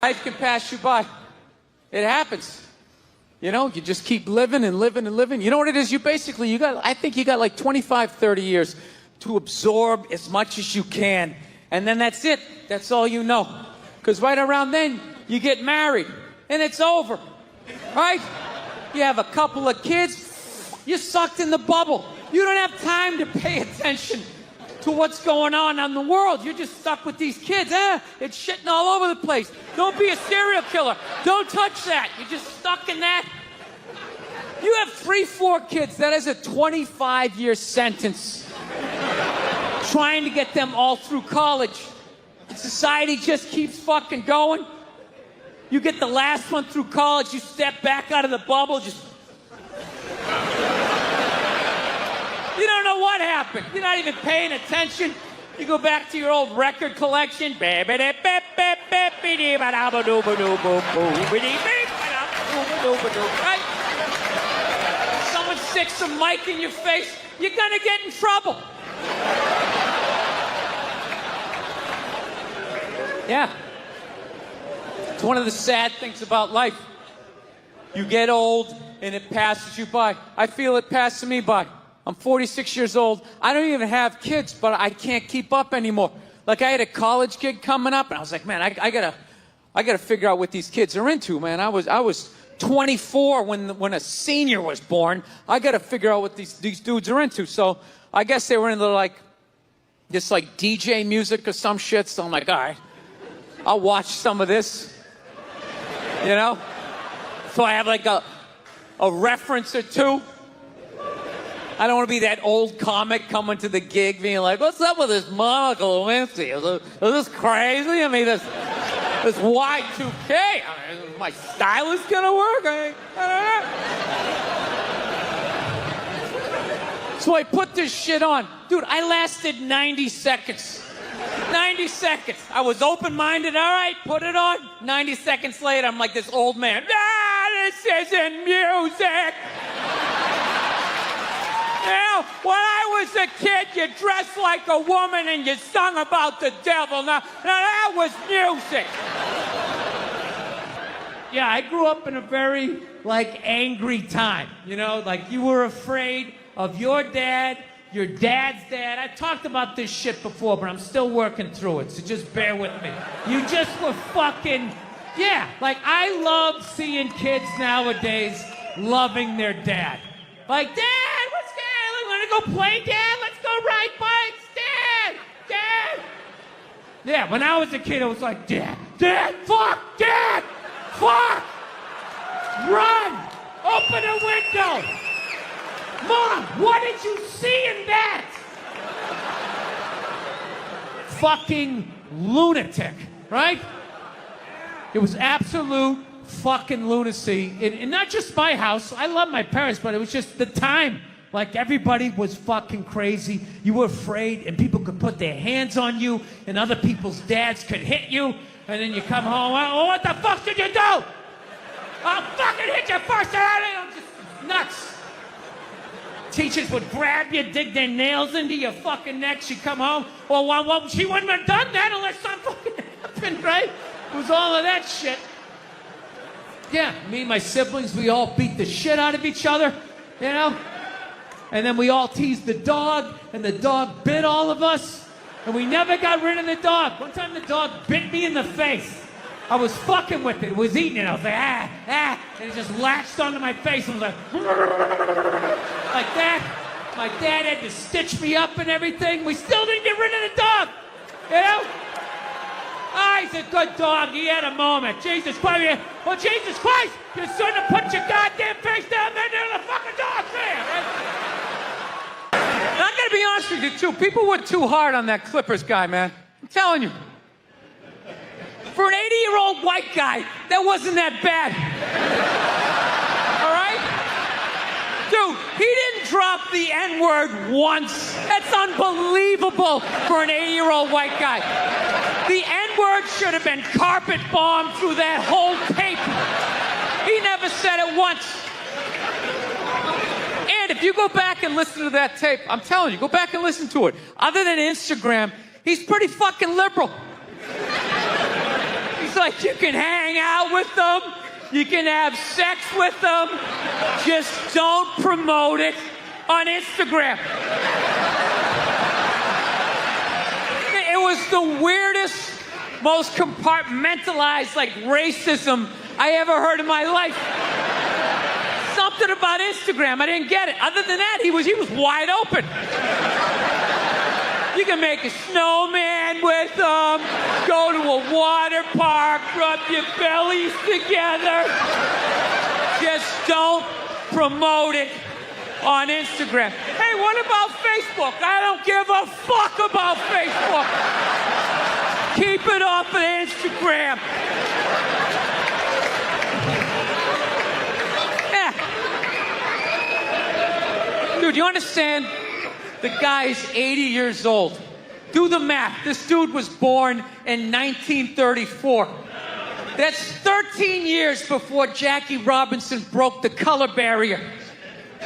Life can pass you by. It happens. You know, you just keep living and living and living. You know what it is? I think you got like 25, 30 years to absorb as much as you can. And then that's it. That's all you know. Because right around then, you get married. And it's over. Right? You have a couple of kids. You're sucked in the bubble. You don't have time to pay attention to what's going on in the world. You're just stuck with these kids. It's shitting all over the place. Don't be a serial killer. Don't touch that. You're just stuck in that. You have 3, 4 kids. That is a 25-year sentence. Trying to get them all through college. Society just keeps fucking going. You get the last one through college. You step back out of the bubble. You don't know what happened. You're not even paying attention. You go back to your old record collection. Right? Someone sticks a mic in your face, you're gonna get in trouble. Yeah. It's one of the sad things about life. You get old and it passes you by. I feel it passing me by. I'm 46 years old. I don't even have kids, but I can't keep up anymore. Like, I had a college gig coming up, and I was like, man, I gotta figure out what these kids are into, man. I was 24 when a senior was born. I gotta figure out what these dudes are into. So I guess they were into like DJ music or some shit. So I'm like, all right, I'll watch some of this. You know? So I have like a reference or two. I don't want to be that old comic coming to the gig being like, what's up with this Monica Lewinsky? Is this crazy? I mean, this Y2K. I mean, my style is going to work. I don't know. So I put this shit on. Dude, I lasted 90 seconds. 90 seconds. I was open-minded. All right, put it on. 90 seconds later, I'm like this old man. This isn't music. Now, when I was a kid, you dressed like a woman and you sung about the devil. Now that was music. Yeah, I grew up in a very, angry time. You know, you were afraid of your dad's dad. I talked about this shit before, but I'm still working through it, so just bear with me. You just were fucking, I love seeing kids nowadays loving their dad. Like, Dad, what's Dad? Want to go play, Dad? Let's go ride bikes, Dad. Yeah, when I was a kid, I was like, Dad, fuck, run, open a window. Mom, what did you see in that? Fucking lunatic, right? It was absolute fucking lunacy. And not just my house. I love my parents, but it was just the time. Like, everybody was fucking crazy. You were afraid, and people could put their hands on you, and other people's dads could hit you, and then you come home, oh, what the fuck did you do? I'll fucking hit you first. I'm just nuts. Teachers would grab you, dig their nails into your fucking neck. She'd come home. Well, she wouldn't have done that unless something fucking happened, right? It was all of that shit. Yeah, me and my siblings, we all beat the shit out of each other, you know? And then we all teased the dog, and the dog bit all of us, and we never got rid of the dog. One time the dog bit me in the face. I was fucking with it. It was eating it. I was like, and it just latched onto my face and was like that. My dad had to stitch me up and everything. We still didn't get rid of the dog, you know? He's a good dog. He had a moment. Jesus Christ. Well, Jesus Christ, you shouldn't have put your goddamn face down there near the fucking dog there. And I'm going to be honest with you, too. People were too hard on that Clippers guy, man. I'm telling you. For an 80-year-old white guy, that wasn't that bad. All right? Dude, he didn't drop the N-word once. That's unbelievable for an 80-year-old white guy. The N-word should have been carpet bombed through that whole tape. He never said it once. And if you go back and listen to that tape, I'm telling you, go back and listen to it. Other than Instagram, he's pretty fucking liberal. It's like you can hang out with them, you can have sex with them, just don't promote it on Instagram. It was the weirdest, most compartmentalized, like, racism I ever heard in my life. Something about Instagram, I didn't get it. Other than that, he was wide open. You can make a snowman with them, go to a water park, rub your bellies together. Just don't promote it on Instagram. Hey, what about Facebook? I don't give a fuck about Facebook. Keep it off of Instagram. Yeah. Dude, you understand? The guy's 80 years old. Do the math. This dude was born in 1934. That's 13 years before Jackie Robinson broke the color barrier.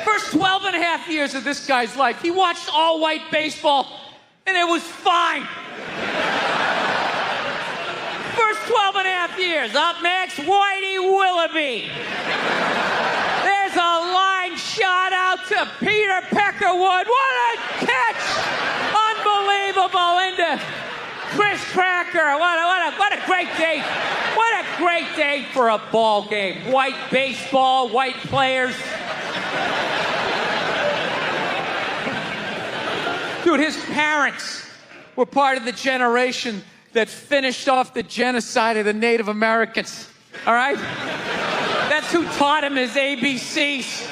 First 12 and a half years of this guy's life, he watched all-white baseball, and it was fine. First 12 and a half years. Up next, Whitey Willoughby. There's a line shot out to Peter Peckerwood. What a catch! Unbelievable into Chris Cracker. What a great day. What a great day for a ball game. White baseball, white players. Dude, his parents were part of the generation that finished off the genocide of the Native Americans. All right? That's who taught him his ABCs.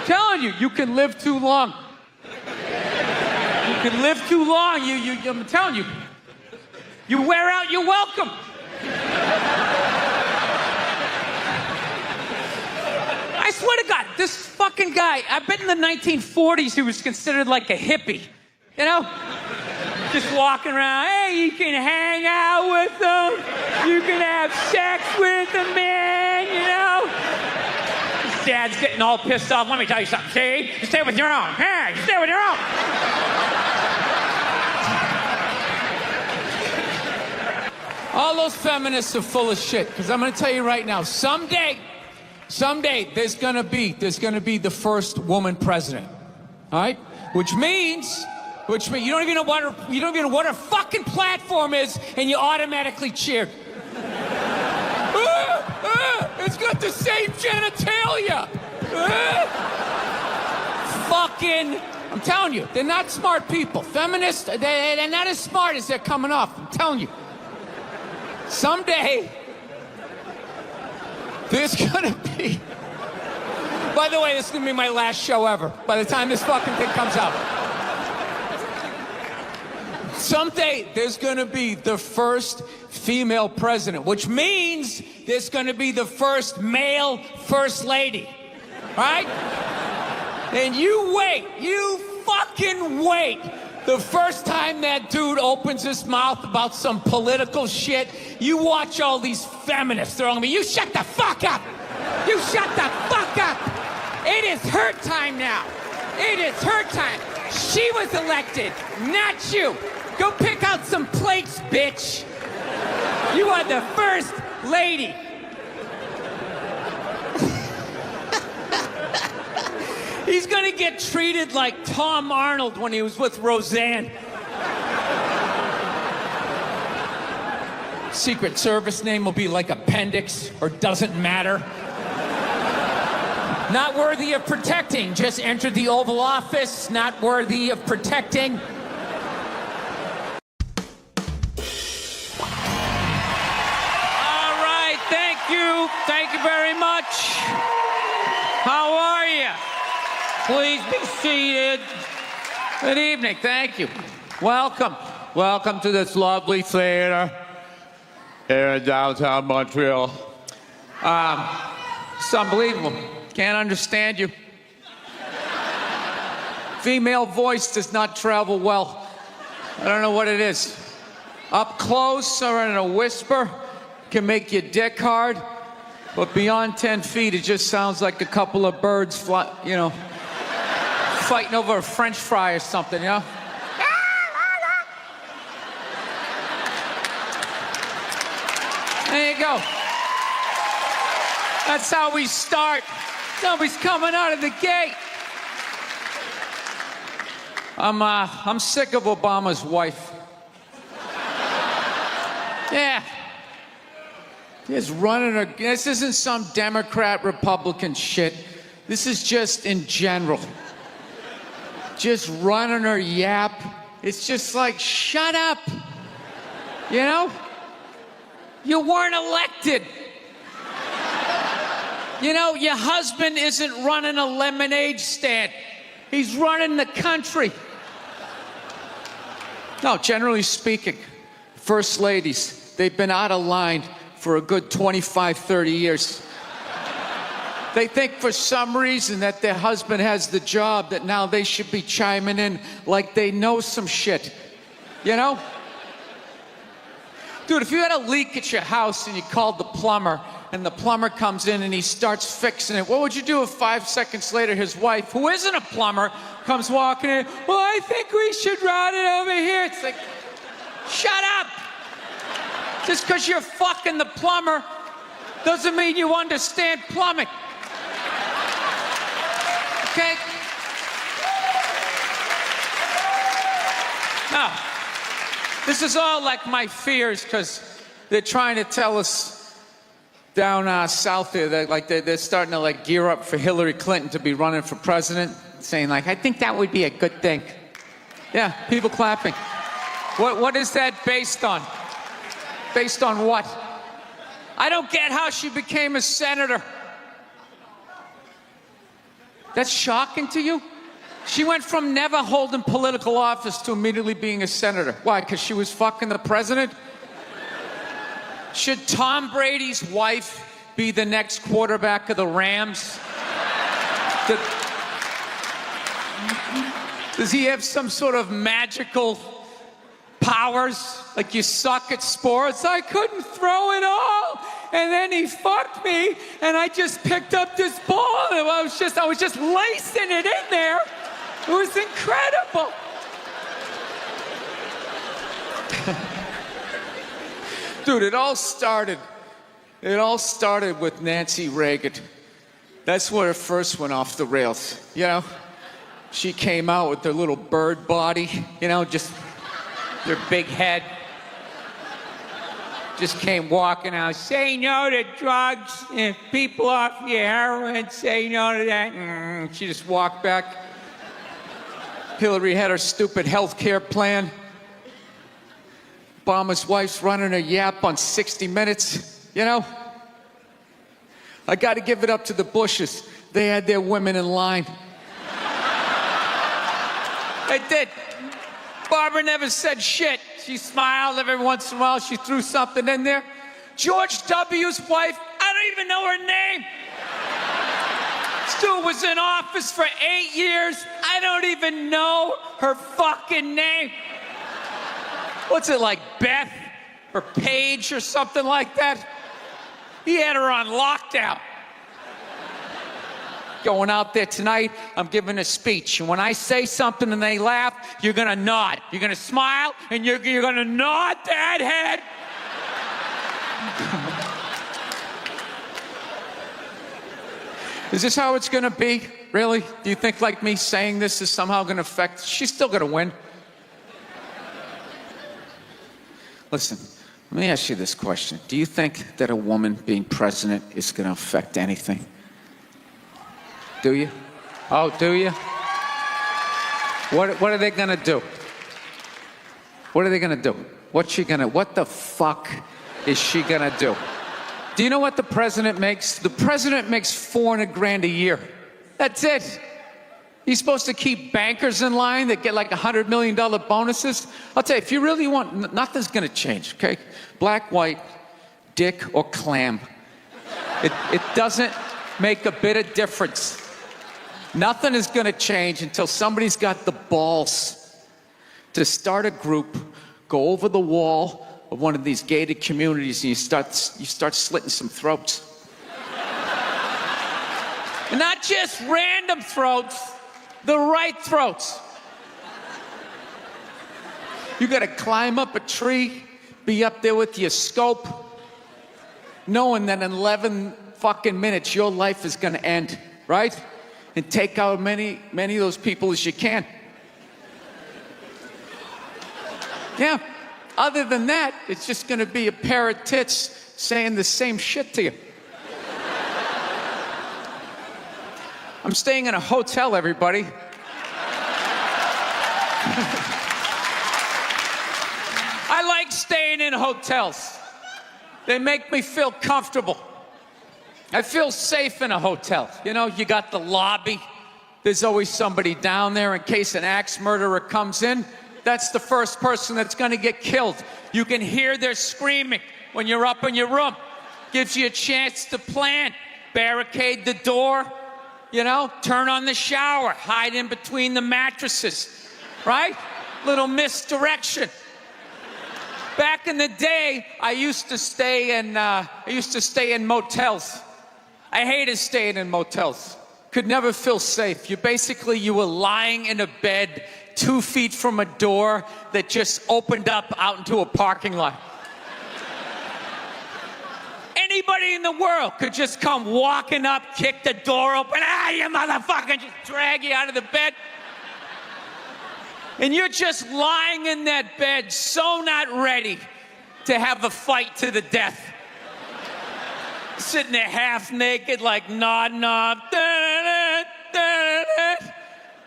Telling you, you can live too long. You can live too long. I'm telling you. You wear out your welcome. I swear to God, this fucking guy, I bet in the 1940s he was considered like a hippie. You know? Just walking around, hey, you can hang out with them, you can have sex with them, man, you know? His dad's getting all pissed off. Let me tell you something, see? You stay with your own. Hey, you stay with your own. All those feminists are full of shit, because I'm going to tell you right now, someday, there's going to be the first woman president, all right? Which means you don't even know what her fucking platform is, and you automatically cheer. It's got the same genitalia. Fucking, I'm telling you, they're not smart people. Feminists, they're not as smart as they're coming off. I'm telling you. Someday, there's gonna be. By the way, this is gonna be my last show ever. By the time this fucking thing comes out. Someday, there's going to be the first female president, which means there's going to be the first male first lady, right? And you wait, you fucking wait. The first time that dude opens his mouth about some political shit, you watch all these feminists throwing me, you shut the fuck up! You shut the fuck up! It is her time now. It is her time. She was elected, not you. Go pick out some plates, bitch. You are the first lady. He's gonna get treated like Tom Arnold when he was with Roseanne. Secret Service name will be like Appendix or Doesn't Matter. Not worthy of protecting. Just entered the Oval Office. Not worthy of protecting. Thank you very much. How are you? Please be seated. Good evening. Thank you. Welcome. Welcome to this lovely theater here in downtown Montreal. It's unbelievable. Can't understand you. Female voice does not travel well. I don't know what it is. Up close or in a whisper can make your dick hard. But beyond 10 feet, it just sounds like a couple of birds fighting over a French fry or something, you know? There you go. That's how we start. Nobody's coming out of the gate. I'm sick of Obama's wife. Yeah. Just running her. This isn't some Democrat, Republican shit. This is just in general. Just running her yap. It's just like, shut up. You know? You weren't elected. You know, your husband isn't running a lemonade stand. He's running the country. No, generally speaking, first ladies, they've been out of line for a good 25, 30 years. They think for some reason that their husband has the job, that now they should be chiming in like they know some shit. You know? Dude, if you had a leak at your house and you called the plumber, and the plumber comes in and he starts fixing it, what would you do if 5 seconds later his wife, who isn't a plumber, comes walking in? Well, I think we should run it over here. It's like, shut up! Just because you're fucking the plumber doesn't mean you understand plumbing. Okay? Now, this is all like my fears, because they're trying to tell us down south here that like they're starting to like gear up for Hillary Clinton to be running for president, saying like, I think that would be a good thing. Yeah, people clapping. What is that based on? Based on what? I don't get how she became a senator. That's shocking to you? She went from never holding political office to immediately being a senator. Why? Because she was fucking the president? Should Tom Brady's wife be the next quarterback of the Rams? Does he have some sort of magical powers? Like, you suck at sports? I couldn't throw it all, and then he fucked me, and I just picked up this ball, and I was just lacing it in there. It was incredible. Dude, it all started with Nancy Reagan. That's where it first went off the rails, you know? She came out with her little bird body, you know, just their big head. Just came walking out, say no to drugs, and people off your heroin, say no to that. She just walked back. Hillary had her stupid health care plan. Obama's wife's running her yap on 60 Minutes, you know? I got to give it up to the Bushes. They had their women in line. They did. Barbara never said shit. She smiled every once in a while. She threw something in there. George W.'s wife, I don't even know her name. Stu was in office for 8 years. I don't even know her fucking name. What's it, like Beth or Paige or something like that? He had her on lockdown. Going out there tonight, I'm giving a speech. And when I say something and they laugh, you're going to nod. You're going to smile, and you're going to nod that head. Is this how it's going to be? Really? Do you think like me saying this is somehow going to affect? She's still going to win. Listen, let me ask you this question. Do you think that a woman being president is going to affect anything? Do you? Oh, do you? What are they going to do? What are they going to do? What the fuck is she going to do? Do you know what the president makes? The president makes $400,000 a year. That's it. He's supposed to keep bankers in line that get like $100 million bonuses. I'll tell you, if you really want, nothing's going to change, okay? Black, white, dick, or clam. It doesn't make a bit of difference. Nothing is going to change until somebody's got the balls to start a group, go over the wall of one of these gated communities, and you start slitting some throats. And not just random throats, the right throats. You got to climb up a tree, be up there with your scope, knowing that in 11 fucking minutes your life is gonna end, right? And take out many of those people as you can. Yeah. Other than that, it's just gonna be a pair of tits saying the same shit to you. I'm staying in a hotel, everybody. I like staying in hotels. They make me feel comfortable. I feel safe in a hotel. You know, you got the lobby. There's always somebody down there in case an axe murderer comes in. That's the first person that's gonna get killed. You can hear their screaming when you're up in your room. Gives you a chance to plan. Barricade the door, you know, turn on the shower, hide in between the mattresses, right? Little misdirection. Back in the day, I used to stay in motels. I hated staying in motels. Could never feel safe. You were lying in a bed 2 feet from a door that just opened up out into a parking lot. Anybody in the world could just come walking up, kick the door open, you motherfucker, just drag you out of the bed. And you're just lying in that bed, so not ready to have a fight to the death. Sitting there half naked, like nodding off.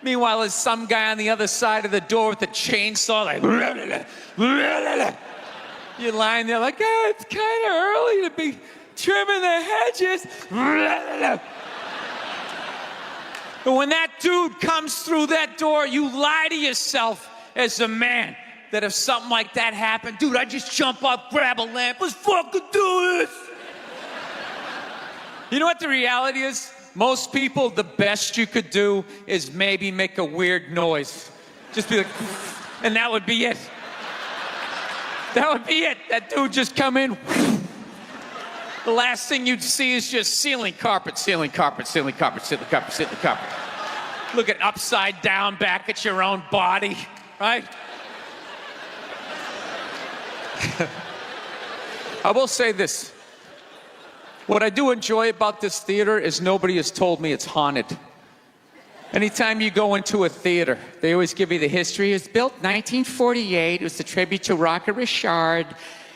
Meanwhile, there's some guy on the other side of the door with a chainsaw, like. You're lying there like, it's kind of early to be trimming the hedges. But when that dude comes through that door, you lie to yourself as a man that if something like that happened, dude, I'd just jump up, grab a lamp, let's fucking do this. You know what the reality is? Most people, the best you could do is maybe make a weird noise. Just be like, and that would be it. That would be it. That dude just come in. The last thing you'd see is just ceiling carpet, ceiling carpet, ceiling carpet, ceiling carpet, ceiling carpet. Looking upside down back at your own body, right? I will say this. What I do enjoy about this theater is nobody has told me it's haunted. Anytime you go into a theater, they always give you the history. It was built 1948. It was a tribute to Rocket Richard.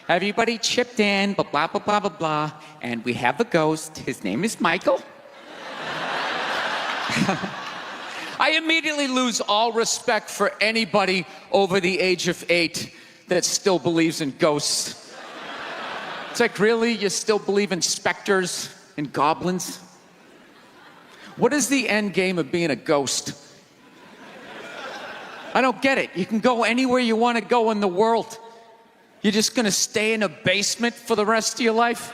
Everybody chipped in, blah, blah, blah, blah, blah, blah. And we have a ghost. His name is Michael. I immediately lose all respect for anybody over the age of 8 that still believes in ghosts. It's like, really? You still believe in specters and goblins? What is the end game of being a ghost? I don't get it. You can go anywhere you want to go in the world. You're just gonna stay in a basement for the rest of your life?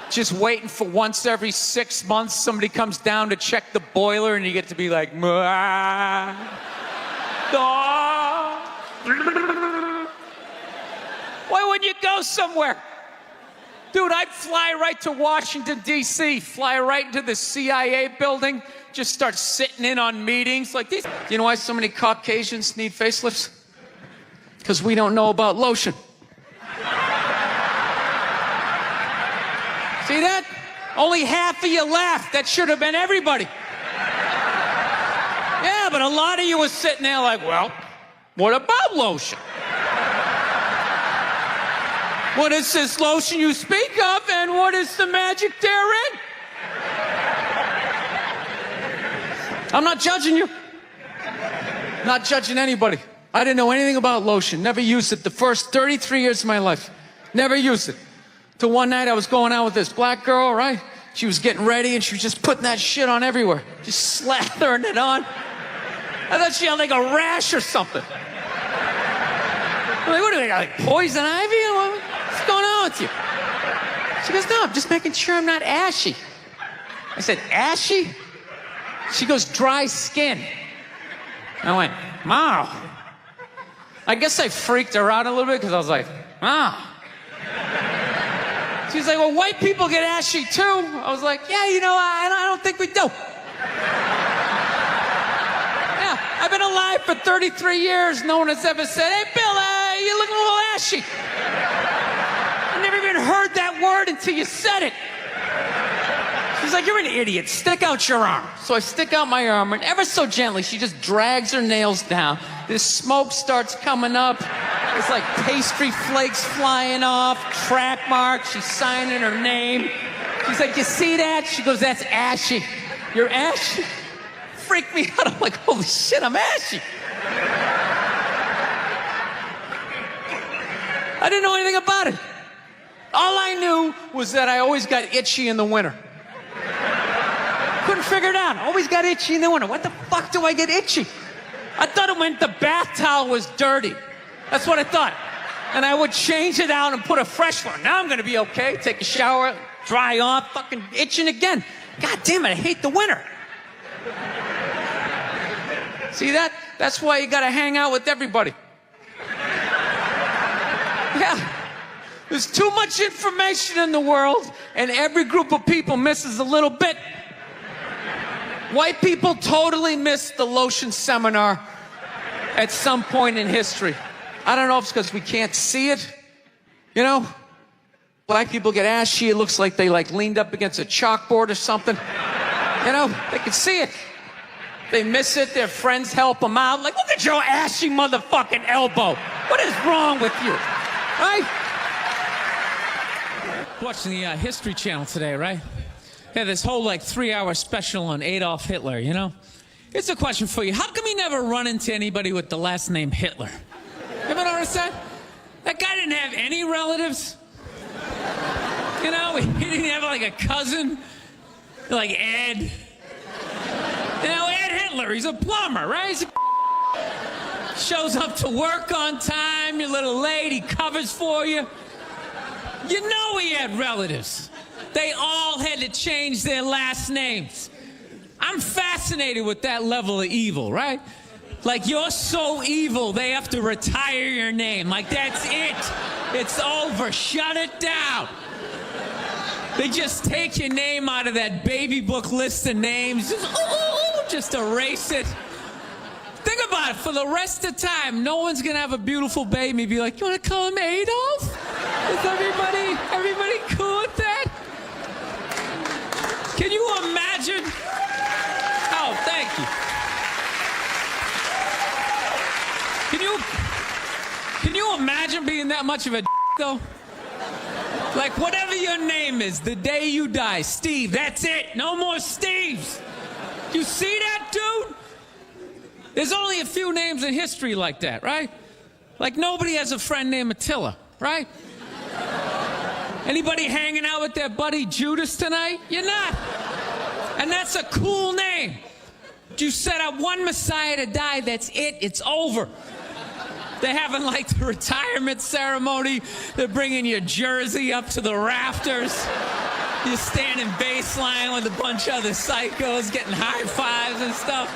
Just waiting for once every 6 months somebody comes down to check the boiler and you get to be like, why wouldn't you go somewhere? Dude, I'd fly right to Washington, D.C., fly right into the CIA building, just start sitting in on meetings like these. You know why so many Caucasians need facelifts? Because we don't know about lotion. See that? Only half of you laughed. That should have been everybody. Yeah, but a lot of you were sitting there like, well, what about lotion? What is this lotion you speak of, and what is the magic therein? I'm not judging you. Not judging anybody. I didn't know anything about lotion. Never used it the first 33 years of my life. Never used it. Till one night I was going out with this black girl, right? She was getting ready and she was just putting that shit on everywhere. Just slathering it on. I thought she had like a rash or something. I'm like, what do they got, like poison ivy? What's going on with you? She goes, no, I'm just making sure I'm not ashy. I said, ashy? She goes, dry skin. I went, wow. I guess I freaked her out a little bit because I was like, wow. She's like, well, white people get ashy too. I was like, yeah, you know, I don't think we do. Yeah, I've been alive for 33 years. No one has ever said, hey, Bill, you're looking a little ashy. I never even heard heard that word until you said it. She's like, you're an idiot. Stick out your arm. So I stick out my arm, and ever so gently, she just drags her nails down. This smoke starts coming up. It's like pastry flakes flying off, track marks. She's signing her name. She's like, you see that? She goes, that's ashy. You're ashy? Freaked me out. I'm like, holy shit, I'm ashy. I didn't know anything about it. All I knew was that I always got itchy in the winter. Couldn't figure it out. Always got itchy in the winter. What the fuck do I get itchy? I thought it meant the bath towel was dirty. That's what I thought. And I would change it out and put a fresh one. Now I'm gonna be okay. Take a shower, dry off, fucking itching again. God damn it, I hate the winter. See that? That's why you gotta hang out with everybody. Yeah. There's too much information in the world, and every group of people misses a little bit. White people totally missed the lotion seminar at some point in history. I don't know if it's because we can't see it. You know? Black people get ashy. It looks like they leaned up against a chalkboard or something. You know? They can see it. They miss it. Their friends help them out. Like, look at your ashy motherfucking elbow. What is wrong with you? Right? Watching the History Channel today, right? Yeah, this whole 3-hour special on Adolf Hitler, you know? Here's a question for you. How come you never run into anybody with the last name Hitler? You ever notice that? That guy didn't have any relatives. You know, he didn't have a cousin, like Ed. You know, Ed Hitler, he's a plumber, right? Shows up to work on time, you're a little late, he covers for you. You know he had relatives. They all had to change their last names. I'm fascinated with that level of evil, right? Like, you're so evil, they have to retire your name. Like, that's it. It's over. Shut it down. They just take your name out of that baby book list of names. Just erase it. Think about it. For the rest of the time, no one's going to have a beautiful baby and be like, you want to call him Adolf? Is everybody cool with that? Can you imagine? Oh, thank you. Can you imagine being that much of a though? Like, whatever your name is, the day you die, Steve, that's it. No more Steves. You see that, dude? There's only a few names in history like that, right? Like, nobody has a friend named Attila, right? Anybody hanging out with their buddy Judas tonight? You're not. And that's a cool name. You set up one Messiah to die, that's it, it's over. They're having the retirement ceremony. They're bringing your jersey up to the rafters. You're standing baseline with a bunch of other psychos getting high fives and stuff.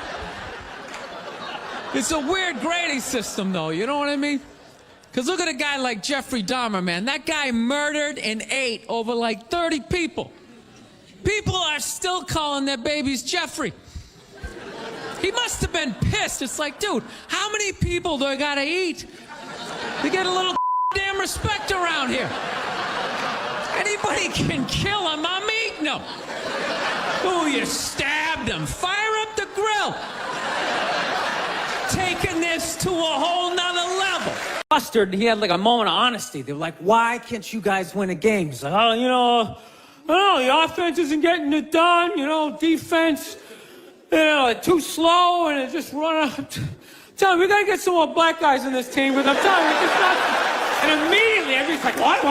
It's a weird grading system, though, you know what I mean? Because look at a guy like Jeffrey Dahmer, man. That guy murdered and ate over 30 people. People are still calling their babies Jeffrey. He must have been pissed. It's like, dude, how many people do I gotta eat to get a little damn respect around here? Anybody can kill him, I'm eating him. Ooh, you stabbed him. Fire up the grill. Taking this to a whole nother level. Mustard, he had a moment of honesty. They were like, why can't you guys win a game? He's like, oh, I don't know, the offense isn't getting it done, defense, too slow, and it just run out. Tell me, we gotta get some more black guys in this team, because I'm telling you, it's not. And immediately, everybody's like, what?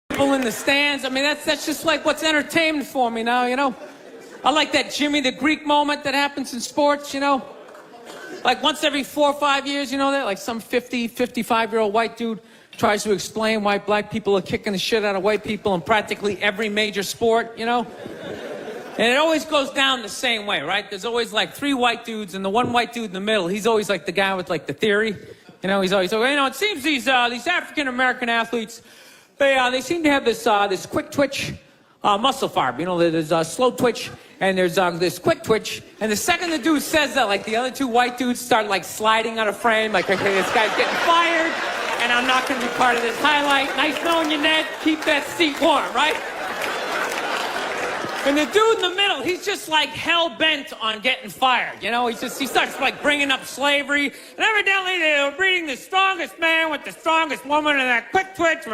People in the stands, I mean, that's just what's entertainment for me now, I like that Jimmy the Greek moment that happens in sports, once every 4 or 5 years, that some 50, 55-year-old white dude tries to explain why black people are kicking the shit out of white people in practically every major sport, And it always goes down the same way, right? There's always 3 white dudes, and the one white dude in the middle, he's always the guy with the theory. He's always it seems these African-American athletes, they seem to have this quick twitch muscle fiber. There's a slow twitch, and there's this quick twitch. And the second the dude says that, the other 2 white dudes start sliding out of frame, okay, this guy's getting fired. and I'm not going to be part of this highlight. Nice knowing you, Ned. Keep that seat warm, right? And the dude in the middle, he's just like hell-bent on getting fired. You know, he starts like bringing up slavery. And evidently they were breeding the strongest man with the strongest woman and that quick twitch. And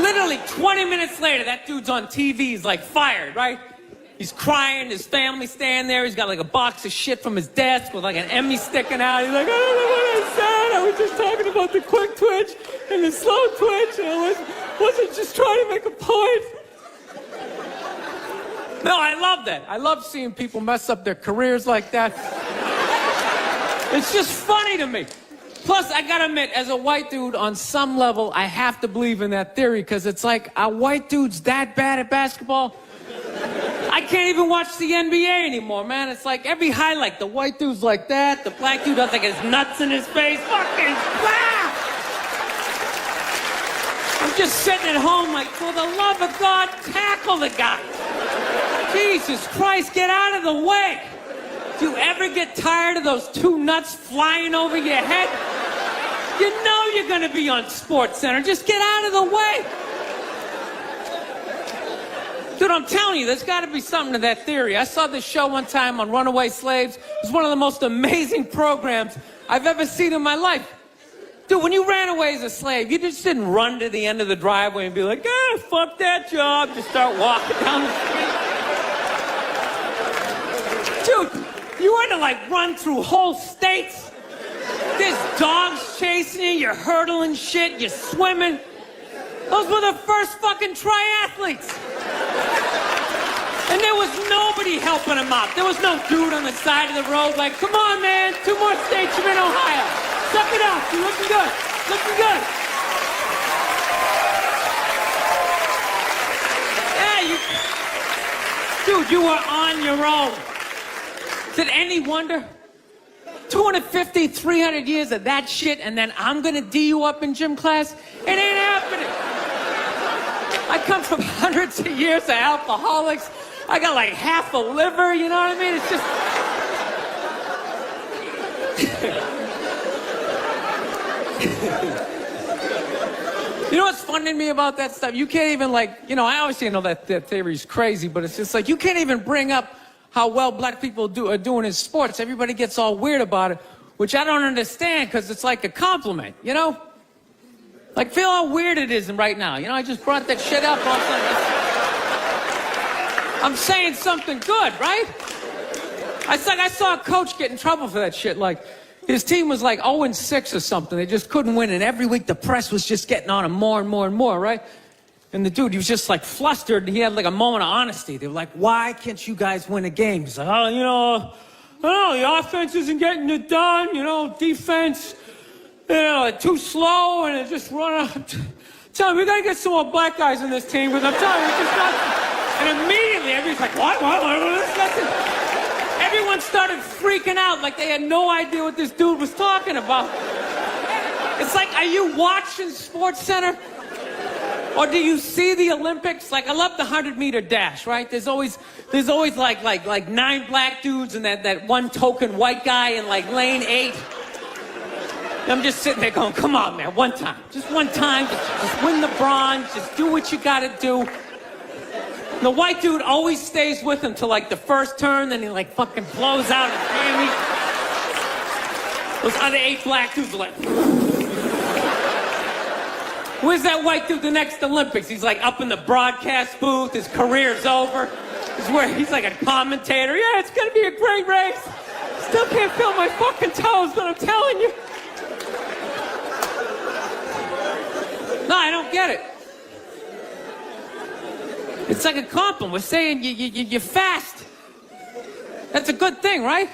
literally 20 minutes later, that dude's on TV. He's like fired, right? He's crying. His family's standing there. He's got like a box of shit from his desk with like an Emmy sticking out. He's like, I don't know what I said. I was just talking about the quick twitch and the slow twitch. And I wasn't just trying to make a point. No, I love that. I love seeing people mess up their careers like that. It's just funny to me. Plus, I gotta admit, as a white dude, on some level, I have to believe in that theory, because it's like, are white dudes that bad at basketball? I can't even watch the NBA anymore, man. It's like every highlight, the white dude's like that, the black dude has like his nuts in his face. Fucking ah! I'm just sitting at home like, for the love of God, tackle the guy. Jesus Christ, get out of the way. Do you ever get tired of those two nuts flying over your head? You know you're going to be on Sports Center. Just get out of the way. Dude, I'm telling you, there's got to be something to that theory. I saw this show one time on runaway slaves. It was one of the most amazing programs I've ever seen in my life. Dude, when you ran away as a slave, you just didn't run to the end of the driveway and be like, fuck that job. Just start walking down the street. Dude, you had to like run through whole states. There's dogs chasing you, you're hurdling shit, you're swimming. Those were the first fucking triathletes. And there was nobody helping them out. There was no dude on the side of the road like, come on, man, 2 more states, you're in Ohio. Suck it up, you're looking good, looking good. Yeah, dude, you were on your own. Is it any wonder? 250, 300 years of that shit, and then I'm gonna D you up in gym class? It ain't happening. I come from hundreds of years of alcoholics. I got like half a liver, you know what I mean? It's just... You know what's funny to me about that stuff? You can't even like, you know, I obviously know that theory's crazy, but it's just like, you can't even bring up how well black people are doing in sports. Everybody gets all weird about it, which I don't understand, because it's like a compliment, you know? Like, feel how weird it is right now. You know, I just brought that shit up all of a sudden. I'm saying something good, right? I saw a coach get in trouble for that shit. Like, his team was like 0-6 or something. They just couldn't win, and every week the press was just getting on him more and more and more, right? And the dude, he was just like flustered, and he had like a moment of honesty. They were like, why can't you guys win a game? He's like, oh, you know, I don't know, the offense isn't getting it done, you know, defense, you know, too slow, and it just run out. Tell him, we gotta get some more black guys on this team, because I'm telling you, it's just not. And immediately, everybody's like, what? Everyone started freaking out like they had no idea what this dude was talking about. It's like, are you watching Sports Center? Or do you see the Olympics? Like, I love the 100-meter dash, right? There's always like 9 black dudes and that one token white guy in like lane 8. And I'm just sitting there going, come on, man, one time. Just one time. Just win the bronze. Just do what you gotta do. And the white dude always stays with him till like the first turn, then he like fucking blows out his hammy. Those other 8 black dudes are like... Where's that white dude the next Olympics? He's like up in the broadcast booth. His career's over. He's like a commentator. Yeah, it's gonna be a great race. Still can't feel my fucking toes, but I'm telling you. No, I don't get it. It's like a compliment. We're saying you're fast. That's a good thing, right?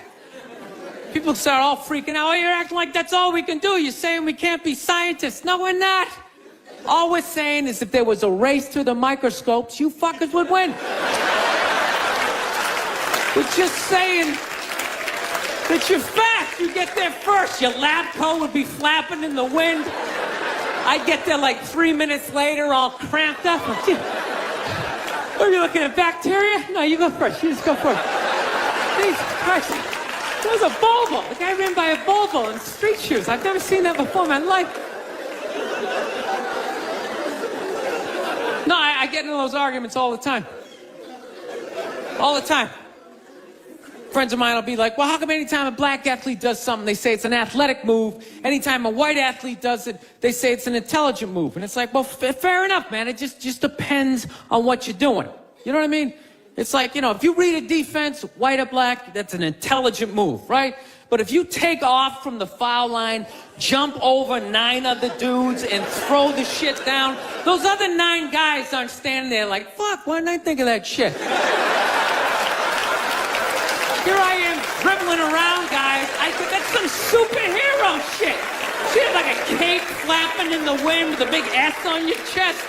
People start all freaking out. Oh, you're acting like that's all we can do. You're saying we can't be scientists. No, we're not. All we're saying is if there was a race to the microscopes, you fuckers would win. We're just saying that you're fast. You get there first. Your lab coat would be flapping in the wind. I'd get there like 3 minutes later, all cramped up. Are you looking at bacteria? No, you go first. You just go first. Jesus Christ. was a Volvo. The guy ran by a Volvo in street shoes. I've never seen that before in my life. No, I get into those arguments all the time. All the time. Friends of mine will be like, well, how come anytime a black athlete does something, they say it's an athletic move? Anytime a white athlete does it, they say it's an intelligent move. And it's like, well, fair enough, man. It just depends on what you're doing. You know what I mean? It's like, you know, if you read a defense, white or black, that's an intelligent move, right? But if you take off from the foul line, jump over 9 other dudes, and throw the shit down, those other 9 guys aren't standing there like, fuck, why didn't I think of that shit? Here I am dribbling around, guys. That's some superhero shit. She had like a cape flapping in the wind with a big S on your chest.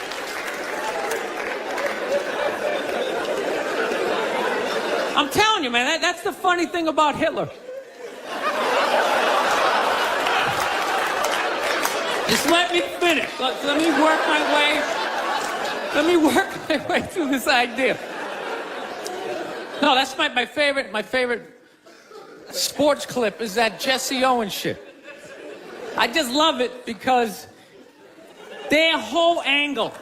I'm telling you, man, that's the funny thing about Hitler. Just let me finish. Let me work my way through this idea. No, that's my favorite sports clip is that Jesse Owens shit. I just love it because their whole angle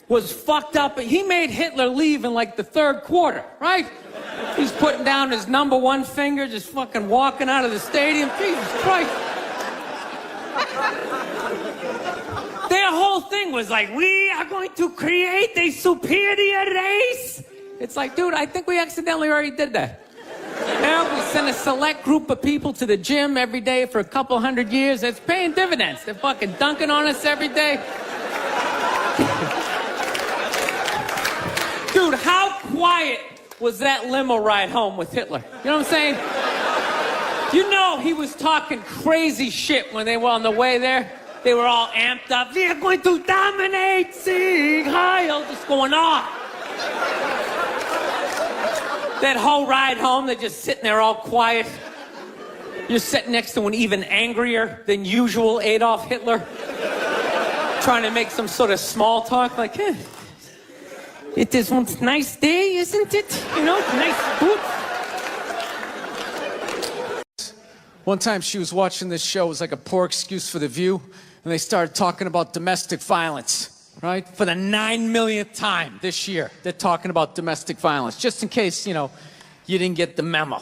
was fucked up. He made Hitler leave in like the 3rd quarter, right? He's putting down his number 1 finger, just fucking walking out of the stadium. Jesus Christ. Their whole thing was like, we are going to create a superior race. It's like, dude, I think we accidentally already did that. Now we send a select group of people to the gym every day for a couple hundred years. It's paying dividends. They're fucking dunking on us every day. Dude, how quiet was that limo ride home with Hitler? You know what I'm saying? You know he was talking crazy shit when they were on the way there. They were all amped up. We are going to dominate, Sieg Heil, just going off. That whole ride home, they're just sitting there all quiet. You're sitting next to an even angrier than usual Adolf Hitler, trying to make some sort of small talk, like, it is one nice day, isn't it? You know, nice boots. One time she was watching this show, it was like a poor excuse for The View, and they started talking about domestic violence. Right? For the 9 millionth time this year, they're talking about domestic violence. Just in case, you know, you didn't get the memo.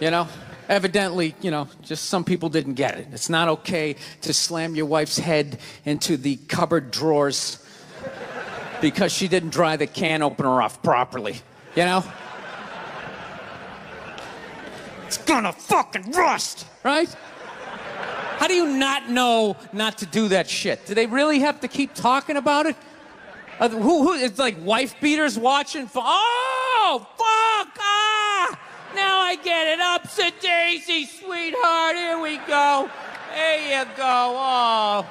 You know? Evidently, you know, just some people didn't get it. It's not okay to slam your wife's head into the cupboard drawers because she didn't dry the can opener off properly. You know? It's gonna fucking rust, right? How do you not know not to do that shit? Do they really have to keep talking about it? Who it's like wife beaters watching? Oh, fuck! Ah! Now I get it. Upset daisy, sweetheart. Here we go. There you go. Oh.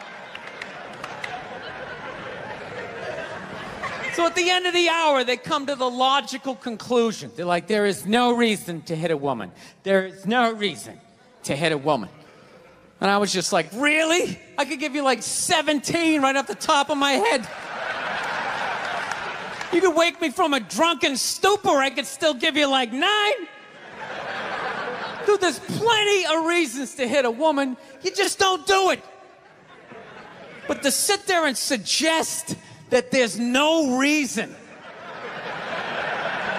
So at the end of the hour, they come to the logical conclusion. They're like, there is no reason to hit a woman. There is no reason to hit a woman. And I was just like, really? I could give you like 17 right off the top of my head. You could wake me from a drunken stupor, I could still give you like 9. Dude, there's plenty of reasons to hit a woman. You just don't do it. But to sit there and suggest that there's no reason.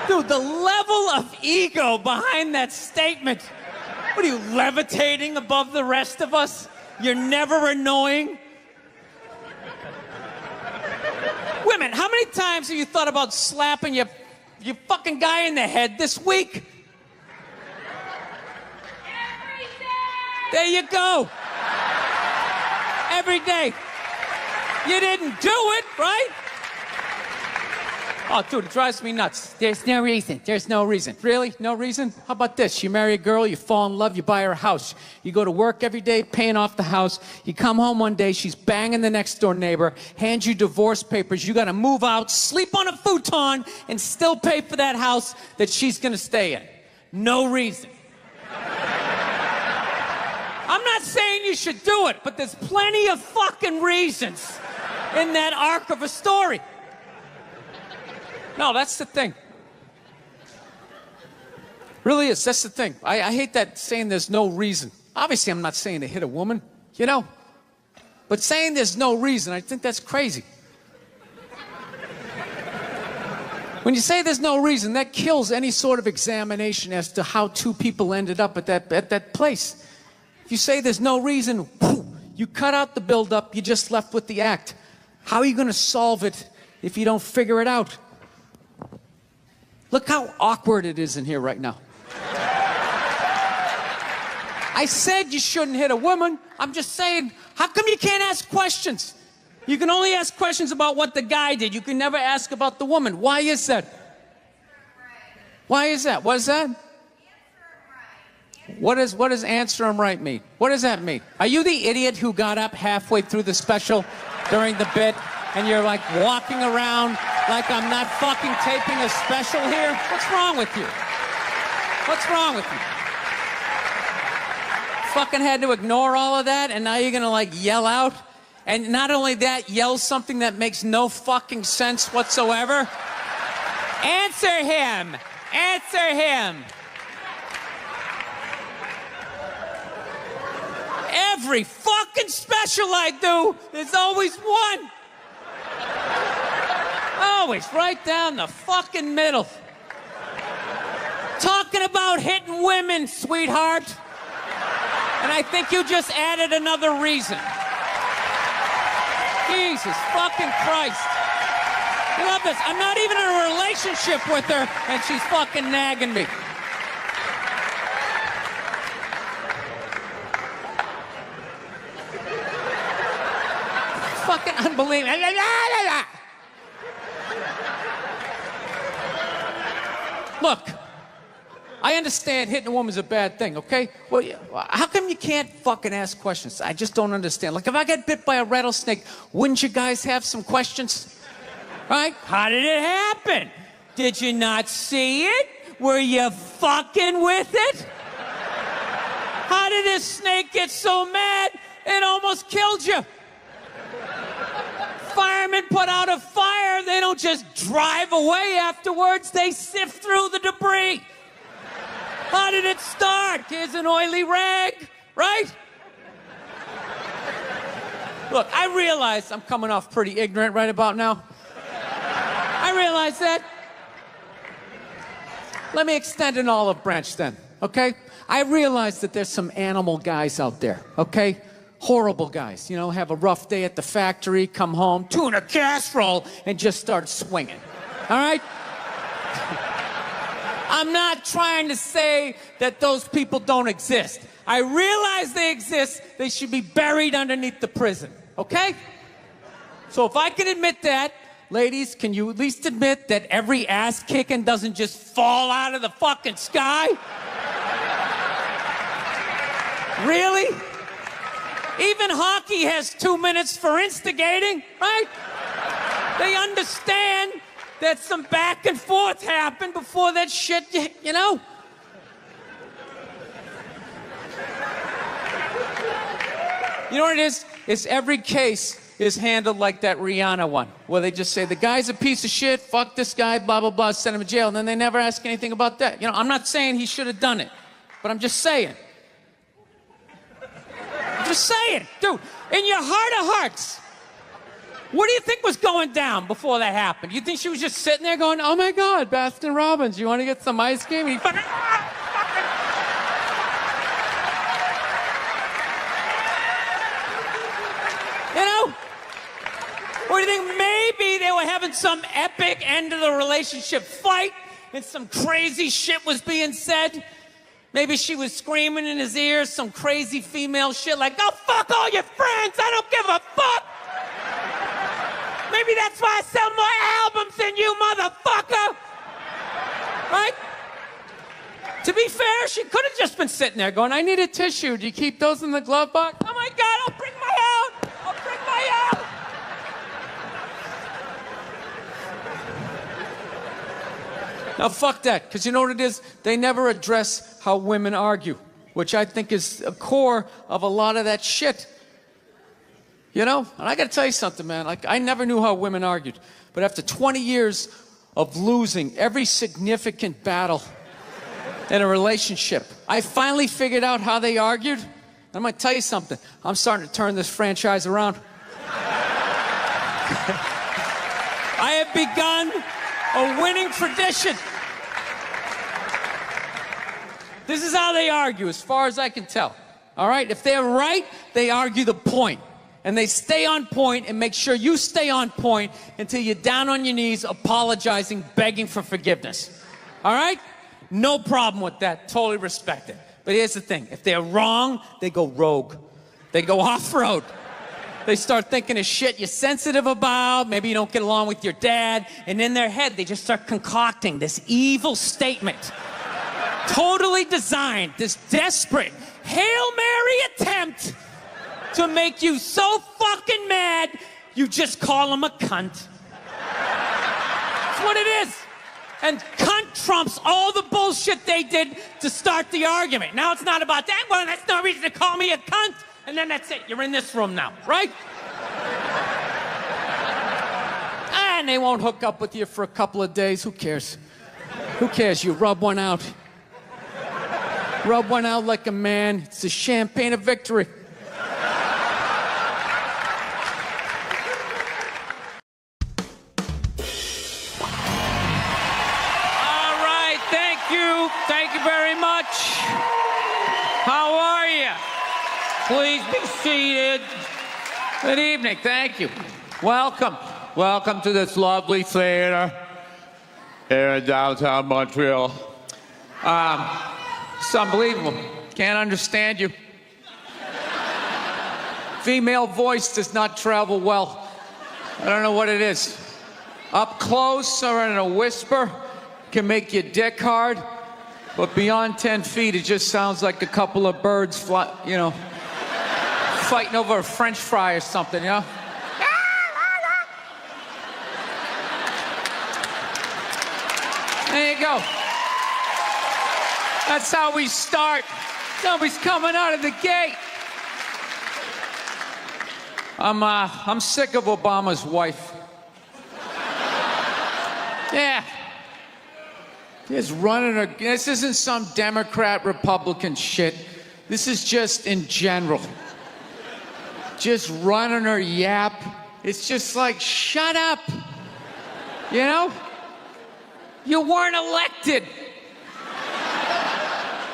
Dude, the level of ego behind that statement. What are you, levitating above the rest of us? You're never annoying? Women, how many times have you thought about slapping your fucking guy in the head this week? Every day! There you go. Every day. You didn't do it, right? Oh, dude, it drives me nuts. There's no reason. There's no reason. Really? No reason? How about this? You marry a girl, you fall in love, you buy her a house. You go to work every day, paying off the house. You come home one day, she's banging the next door neighbor, hands you divorce papers. You got to move out, sleep on a futon, and still pay for that house that she's going to stay in. No reason. I'm not saying you should do it, but there's plenty of fucking reasons in that arc of a story. No, that's the thing. Really is. That's the thing. I hate that saying there's no reason. Obviously, I'm not saying to hit a woman, you know? But saying there's no reason, I think that's crazy. When you say there's no reason, that kills any sort of examination as to how two people ended up at that place. If you say there's no reason, you cut out the build-up, you're just left with the act. How are you going to solve it if you don't figure it out? Look how awkward it is in here right now. I said you shouldn't hit a woman. I'm just saying, how come you can't ask questions? You can only ask questions about what the guy did. You can never ask about the woman. Why is that? Why is that? What is that? What does answer him right mean? What does that mean? Are you the idiot who got up halfway through the special during the bit and you're like walking around like I'm not fucking taping a special here? What's wrong with you? What's wrong with you? Fucking had to ignore all of that and now you're gonna like yell out? And not only that, yell something that makes no fucking sense whatsoever. Answer him! Answer him! Every fucking special I do, there's always one. Always right down the fucking middle. Talking about hitting women, sweetheart. And I think you just added another reason. Jesus fucking Christ. I love this. I'm not even in a relationship with her, and she's fucking nagging me. Fucking unbelievable. Look, I understand hitting a woman's a bad thing, okay? Well, how come you can't fucking ask questions? I just don't understand. Like, if I get bit by a rattlesnake, wouldn't you guys have some questions? Right? How did it happen? Did you not see it? Were you fucking with it? How did this snake get so mad it almost killed you? Firemen put out a fire. They don't just drive away afterwards. They sift through the debris. How did it start? Here's an oily rag, right? Look, I realize I'm coming off pretty ignorant right about now. I realize that. Let me extend an olive branch then, okay? I realize that there's some animal guys out there, okay? Horrible guys, you know, have a rough day at the factory, come home, tuna casserole, and just start swinging, all right? I'm not trying to say that those people don't exist. I realize they exist. They should be buried underneath the prison, okay? So if I can admit that, ladies, can you at least admit that every ass kicking doesn't just fall out of the fucking sky? Really? Even hockey has 2 minutes for instigating, right? They understand that some back and forth happened before that shit, you know? You know what it is? It's every case is handled like that Rihanna one, where they just say, the guy's a piece of shit, fuck this guy, blah, blah, blah, send him to jail, and then they never ask anything about that. You know, I'm not saying he should have done it, but I'm just saying. I'm just saying, dude, in your heart of hearts, what do you think was going down before that happened? You think she was just sitting there going, oh my God, Baskin Robbins, you want to get some ice cream? And he fucking, you know? Or do you think maybe they were having some epic end of the relationship fight and some crazy shit was being said? Maybe she was screaming in his ear some crazy female shit like, go fuck all your friends, I don't give a fuck. Maybe that's why I sell more albums than you, motherfucker. Right? To be fair, she could have just been sitting there going, I need a tissue. Do you keep those in the glove box? Oh my God, I'll bring my own. I'll bring my own. Now, fuck that, because you know what it is? They never address how women argue, which I think is a core of a lot of that shit. You know? And I got to tell you something, man. Like, I never knew how women argued. But after 20 years of losing every significant battle in a relationship. I finally figured out how they argued. I'm gonna tell you something. I'm starting to turn this franchise around. I have begun a winning tradition. This is how they argue, as far as I can tell. All right? If they're right, they argue the point. And they stay on point and make sure you stay on point until you're down on your knees, apologizing, begging for forgiveness. All right? No problem with that. Totally respect it. But here's the thing. If they're wrong, they go rogue. They go off-road. They start thinking of shit you're sensitive about. Maybe you don't get along with your dad. And in their head, they just start concocting this evil statement. Totally designed, this desperate Hail Mary attempt to make you so fucking mad, you just call them a cunt. That's what it is. And cunt trumps all the bullshit they did to start the argument. Now it's not about that. Well, that's no reason to call me a cunt. And then that's it. You're in this room now, right? And they won't hook up with you for a couple of days. Who cares? Who cares? You rub one out. Rub one out like a man. It's the champagne of victory. All right, thank you. Thank you very much. How are you? Please be seated. Good evening. Thank you. Welcome. Welcome to this lovely theater here in downtown Montreal. It's unbelievable. Can't understand you. Female voice does not travel well. I don't know what it is. Up close or in a whisper can make your dick hard, but beyond 10 feet, it just sounds like a couple of birds fighting over a French fry or something, you know? There you go. That's how we start. Somebody's coming out of the gate. I'm sick of Obama's wife. Yeah. Just running her. This isn't some Democrat, Republican shit. This is just in general. Just running her yap. It's just like, shut up. You know? You weren't elected.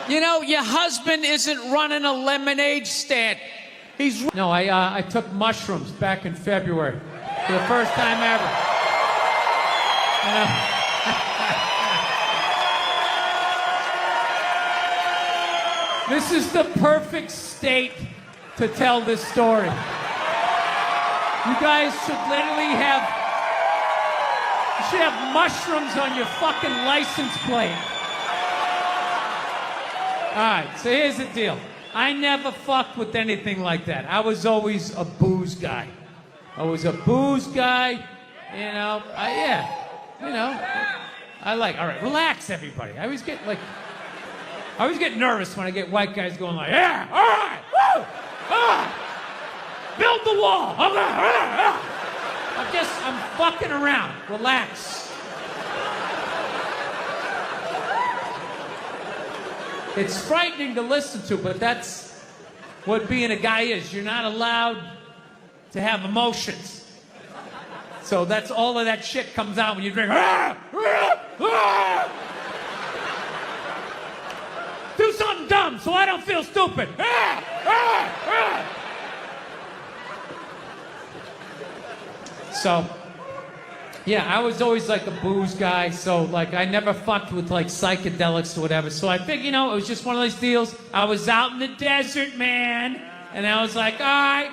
You know, your husband isn't running a lemonade stand. No, I took mushrooms back in February for the first time ever. This is the perfect state to tell this story. You guys should literally have mushrooms on your fucking license plate. All right, so here's the deal. I never fucked with anything like that. I was always a booze guy. I was a booze guy, you know. All right, relax, everybody. I always get nervous when I get white guys going like, yeah, all right, woo, build the wall. Okay, I'm fucking around. Relax. It's frightening to listen to, but that's what being a guy is. You're not allowed to have emotions. So that's all of that shit comes out when you drink. Do something dumb so I don't feel stupid. So, yeah, I was always like a booze guy, so like I never fucked with like psychedelics or whatever. So I figured, it was just one of those deals. I was out in the desert, man, and I was like, all right,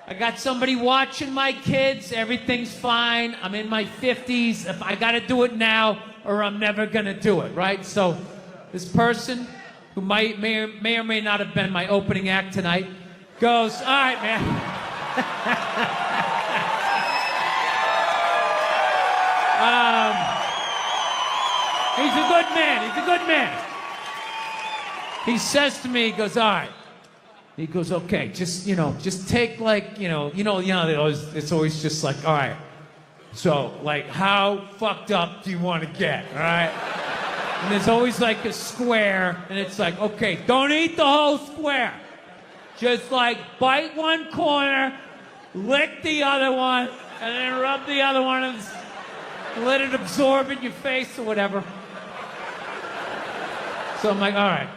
I got somebody watching my kids. Everything's fine. I'm in my 50s. If I got to do it now, or I'm never gonna do it, right? So this person, who may or may not have been my opening act tonight, goes, all right, man. He's a good man. He's a good man. He says to me, he goes, all right. He goes, okay, just take like, it's always just like, all right. So, like, how fucked up do you want to get, all right? And there's always like a square, and it's like, okay, don't eat the whole square. Just like bite one corner, lick the other one, and then rub the other one and let it absorb in your face or whatever. So I'm like, all right.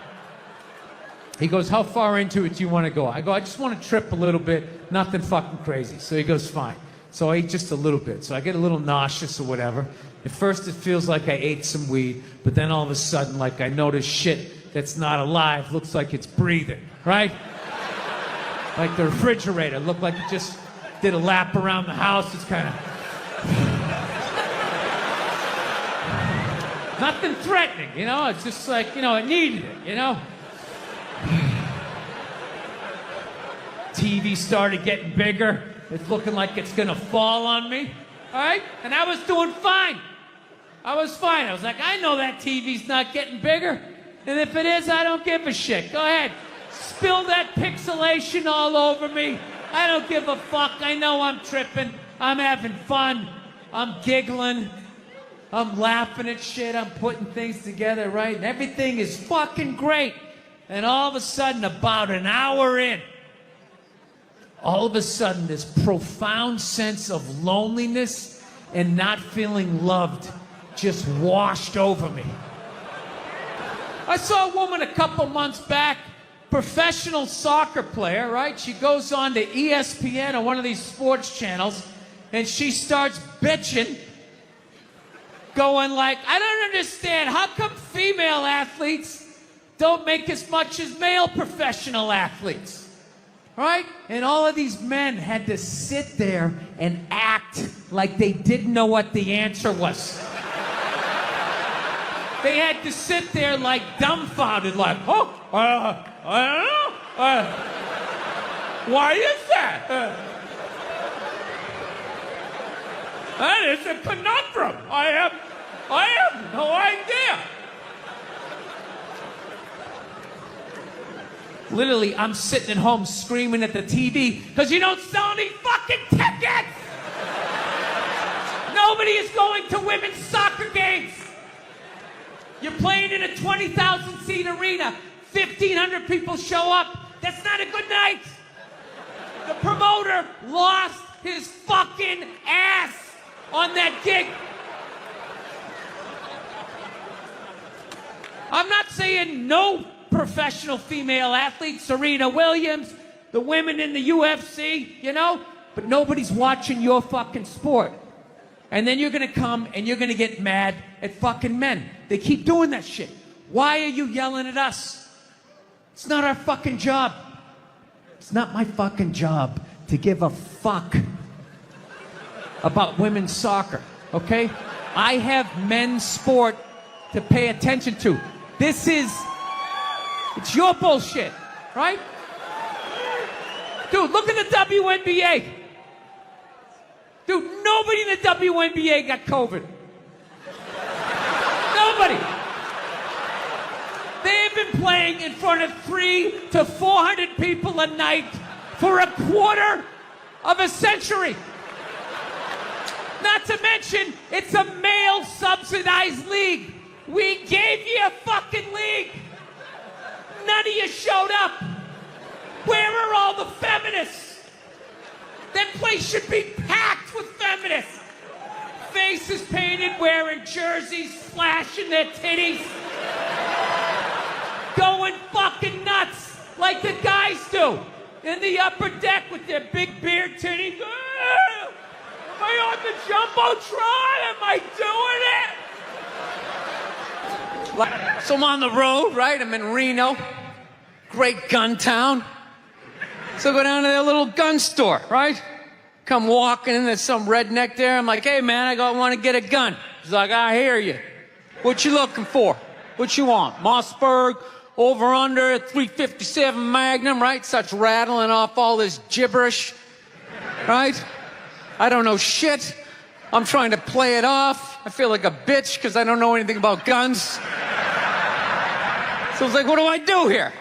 He goes, how far into it do you want to go? I go, I just want to trip a little bit, nothing fucking crazy. So he goes, fine. So I ate just a little bit. So I get a little nauseous or whatever. At first it feels like I ate some weed, but then all of a sudden, like I notice shit that's not alive, looks like it's breathing, right? Like the refrigerator, looked like it just did a lap around the house. It's kind of... Nothing threatening, you know? It's just like, you know, it needed it, you know? TV started getting bigger. It's looking like it's gonna fall on me, all right? And I was doing fine. I was fine. I was like, I know that TV's not getting bigger. And if it is, I don't give a shit. Go ahead. Spill that pixelation all over me. I don't give a fuck. I know I'm tripping. I'm having fun. I'm giggling. I'm laughing at shit. I'm putting things together, right? And everything is fucking great. And all of a sudden, about an hour in, all of a sudden, this profound sense of loneliness and not feeling loved just washed over me. I saw a woman a couple months back, professional soccer player, right? She goes on to ESPN or one of these sports channels, and she starts bitching, going like, I don't understand, how come female athletes don't make as much as male professional athletes? Right? And all of these men had to sit there and act like they didn't know what the answer was. They had to sit there like dumbfounded, like, oh, I don't know. Why is that? That is a conundrum. I have no idea. Literally, I'm sitting at home screaming at the TV because you don't sell any fucking tickets! Nobody is going to women's soccer games. You're playing in a 20,000-seat arena. 1,500 people show up. That's not a good night. The promoter lost his fucking ass on that gig. I'm not saying no professional female athletes, Serena Williams, the women in the UFC, you know? But nobody's watching your fucking sport. And then you're gonna come and you're gonna get mad at fucking men. They keep doing that shit. Why are you yelling at us? It's not our fucking job. It's not my fucking job to give a fuck about women's soccer, okay? I have men's sport to pay attention to. It's your bullshit, right? Dude, look at the WNBA. Dude, nobody in the WNBA got COVID. Nobody. They have been playing in front of 300 to 400 people a night for a quarter of a century. Not to mention, it's a male-subsidized league. We gave you a fucking league. None of you showed up. Where are all the feminists? That place should be packed with feminists. Faces painted, wearing jerseys, flashing their titties. Going fucking nuts like the guys do. In the upper deck with their big beard titties. Am I on the Jumbotron? Am I doing it? So I'm on the road, right? I'm in Reno. Great gun town. So I go down to their little gun store, right? Come walking in, there's some redneck there. I'm like, hey, man, I want to get a gun. He's like, I hear you. What you looking for? What you want? Mossberg, over under, 357 Magnum, right? Starts rattling off all this gibberish, right? I don't know shit. I'm trying to play it off. I feel like a bitch because I don't know anything about guns. So I was like, what do I do here?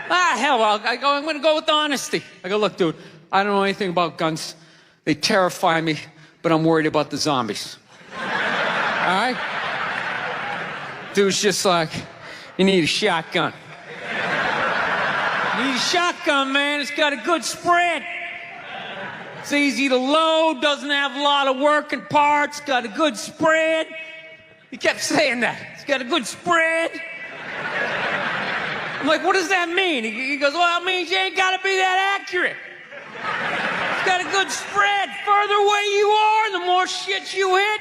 Hell, I'm going to go with honesty. I go, look, dude, I don't know anything about guns. They terrify me, but I'm worried about the zombies. All right? Dude's just like, you need a shotgun. You need a shotgun, man. It's got a good spread. It's easy to load, doesn't have a lot of working parts, got a good spread. He kept saying that. It's got a good spread. I'm like, what does that mean? He goes, well, it means you ain't got to be that accurate. It's got a good spread. Further away you are, the more shit you hit.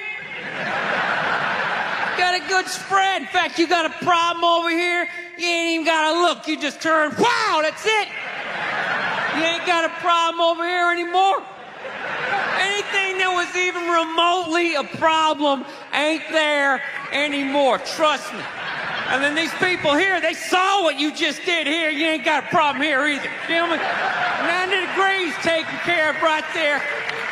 Got a good spread. In fact, you got a problem over here, you ain't even got to look. You just turn, wow, that's it. You ain't got a problem over here anymore. Anything that was even remotely a problem ain't there anymore. Trust me. And then these people here, they saw what you just did here. You ain't got a problem here either. Gentlemen, 90 degrees taken care of right there.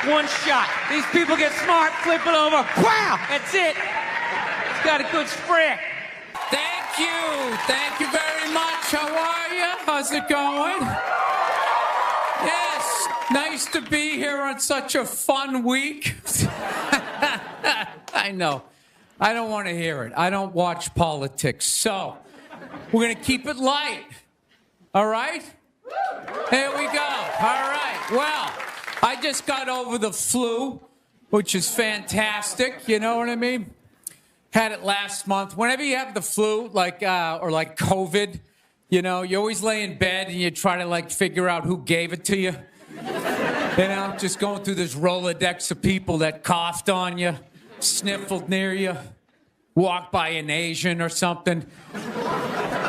One shot. These people get smart, flip it over. Wow, that's it. It's got a good spread. Thank you. Thank you very much. How are you? How's it going? Yes, nice to be here on such a fun week. I know. I don't want to hear it. I don't watch politics. So, we're going to keep it light. All right? Here we go. All right. Well, I just got over the flu, which is fantastic. You know what I mean? Had it last month. Whenever you have the flu, like COVID, you know, you always lay in bed and you try to, like, figure out who gave it to you. You know, just going through this Rolodex of people that coughed on you, sniffled near you, walked by an Asian or something.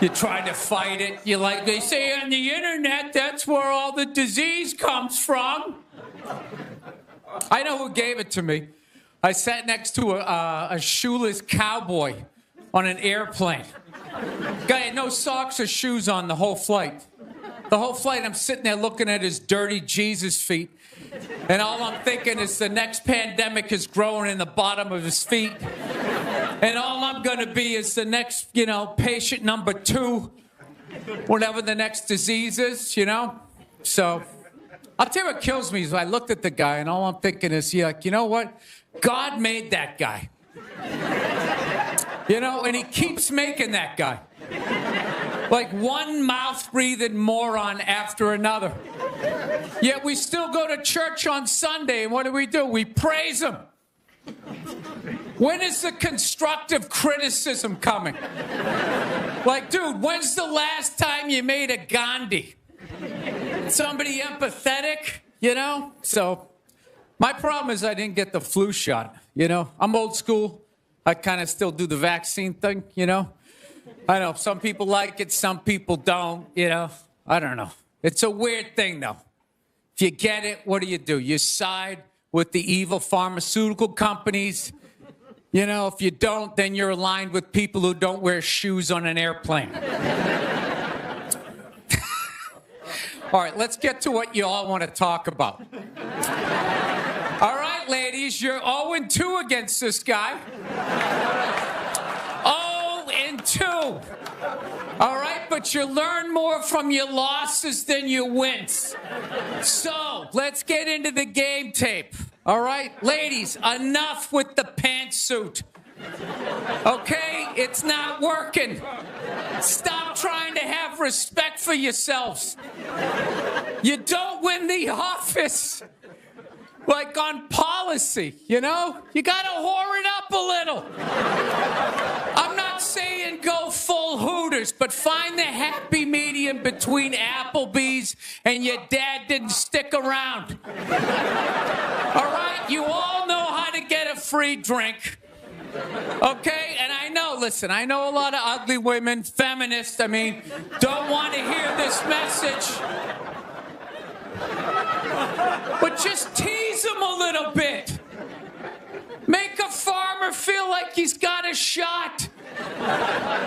You tried to fight it. You like, they say on the internet, that's where all the disease comes from. I know who gave it to me. I sat next to a shoeless cowboy on an airplane. Guy had no socks or shoes on the whole flight. The whole flight, I'm sitting there looking at his dirty Jesus feet. And all I'm thinking is the next pandemic is growing in the bottom of his feet. And all I'm going to be is the next, you know, patient number 2, whatever the next disease is, you know? So, I'll tell you what kills me is I looked at the guy and all I'm thinking is, yeah, like, you know what? God made that guy. You know, and he keeps making that guy. Like one mouth-breathing moron after another. Yet we still go to church on Sunday, and what do? We praise him. When is the constructive criticism coming? Like, dude, when's the last time you made a Gandhi? Somebody empathetic, you know? So, my problem is I didn't get the flu shot, you know? I'm old school. I kind of still do the vaccine thing, you know? I know, some people like it, some people don't, you know? I don't know. It's a weird thing, though. If you get it, what do? You side with the evil pharmaceutical companies. You know, if you don't, then you're aligned with people who don't wear shoes on an airplane. All right, let's get to what you all want to talk about. All right, ladies, you're 0-2 against this guy. 0-2. All right, but you learn more from your losses than your wins. So, let's get into the game tape. All right, ladies, enough with the pantsuit. Okay, it's not working. Stop trying to have respect for yourselves. You don't win the office. Like on policy, you know? You gotta whore it up a little. I'm not saying go full Hooters, but find the happy medium between Applebee's and your dad didn't stick around. All right? You all know how to get a free drink. Okay? And I know, listen, I know a lot of ugly women, feminists, don't want to hear this message. But just tease him a little bit. Make a farmer feel like he's got a shot.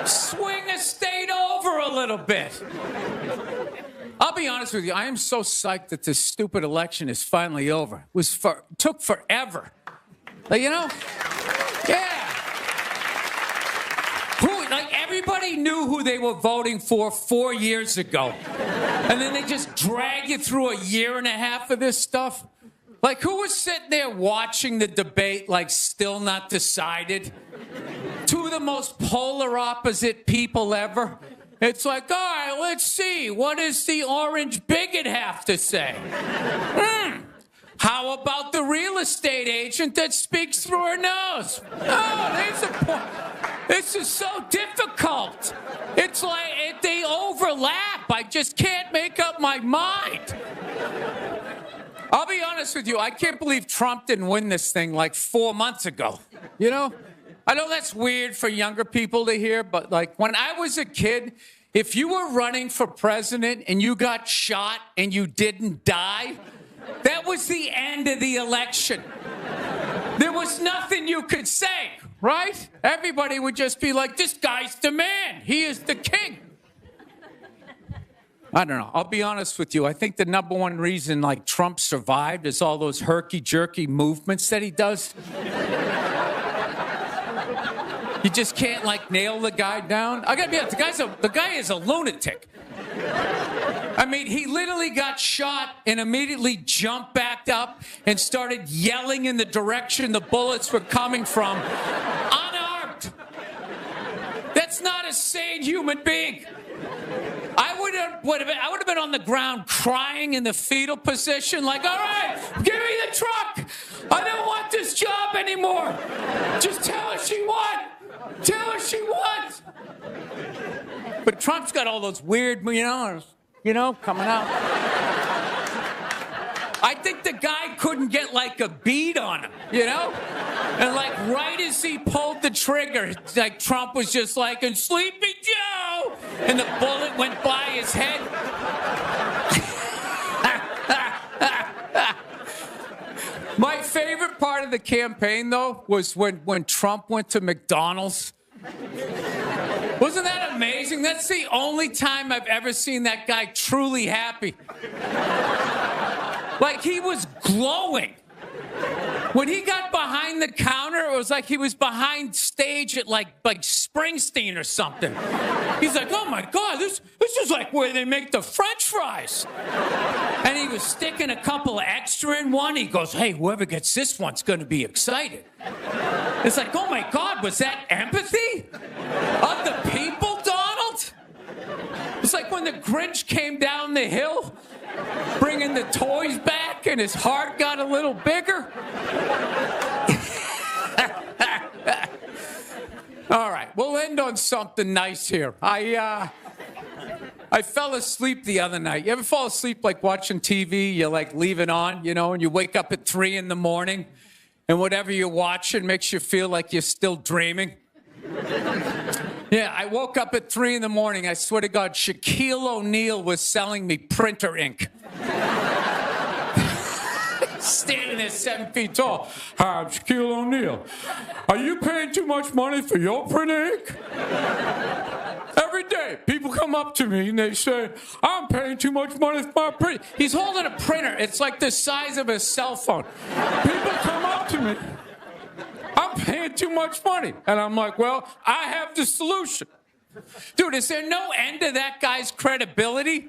Swing a state over a little bit. I'll be honest with you, I am so psyched that this stupid election is finally over. It took forever. Like, you know? Yeah. Everybody knew who they were voting for 4 years ago. And then they just drag you through a year and a half of this stuff. Like, who was sitting there watching the debate, like, still not decided? To the most polar opposite people ever. It's like, all right, let's see. What does the orange bigot have to say? How about the real estate agent that speaks through her nose? Oh, there's a point. This is so difficult. It's like they overlap. I just can't make up my mind. I'll be honest with you. I can't believe Trump didn't win this thing like 4 months ago. You know? I know that's weird for younger people to hear, but like when I was a kid, if you were running for president and you got shot and you didn't die, that was the end of the election. There was nothing you could say, right? Everybody would just be like, this guy's the man. He is the king. I don't know. I'll be honest with you. I think the number one reason like Trump survived is all those herky-jerky movements that he does. You just can't like nail the guy down. I gotta be honest, the guy is a lunatic. I mean, he literally got shot and immediately jumped back up and started yelling in the direction the bullets were coming from, unarmed. That's not a sane human being. I would have been on the ground crying in the fetal position, like, all right, give me the truck. I don't want this job anymore. Just tell her she won. Tell her she won. But Trump's got all those weird, coming out. I think the guy couldn't get like a bead on him, And like right as he pulled the trigger, like Trump was just like, and Sleepy Joe, and the bullet went by his head. My favorite part of the campaign, though, was when Trump went to McDonald's. Wasn't that amazing? That's the only time I've ever seen that guy truly happy. Like, he was glowing. When he got behind the counter, it was like he was behind stage at like Springsteen or something. He's like, oh my God, this is like where they make the French fries. And he was sticking a couple of extra in one. He goes, hey, whoever gets this one's gonna be excited. It's like, oh my God, was that empathy? Of the people, Donald? It's like when the Grinch came down the hill, bringing the toys back, and his heart got a little bigger. All right, we'll end on something nice here. I fell asleep the other night. You ever fall asleep like watching TV? You like leave it on, and you wake up at 3 a.m, and whatever you're watching makes you feel like you're still dreaming. Yeah, I woke up at 3 a.m. I swear to God, Shaquille O'Neal was selling me printer ink. Standing there 7 feet tall. Hi, I'm Shaquille O'Neal. Are you paying too much money for your printer ink? Every day, people come up to me and they say, I'm paying too much money for my printer. He's holding a printer. It's like the size of a cell phone. People come up to me. I'm paying too much money. And I'm like, well, I have the solution. Dude, is there no end to that guy's credibility?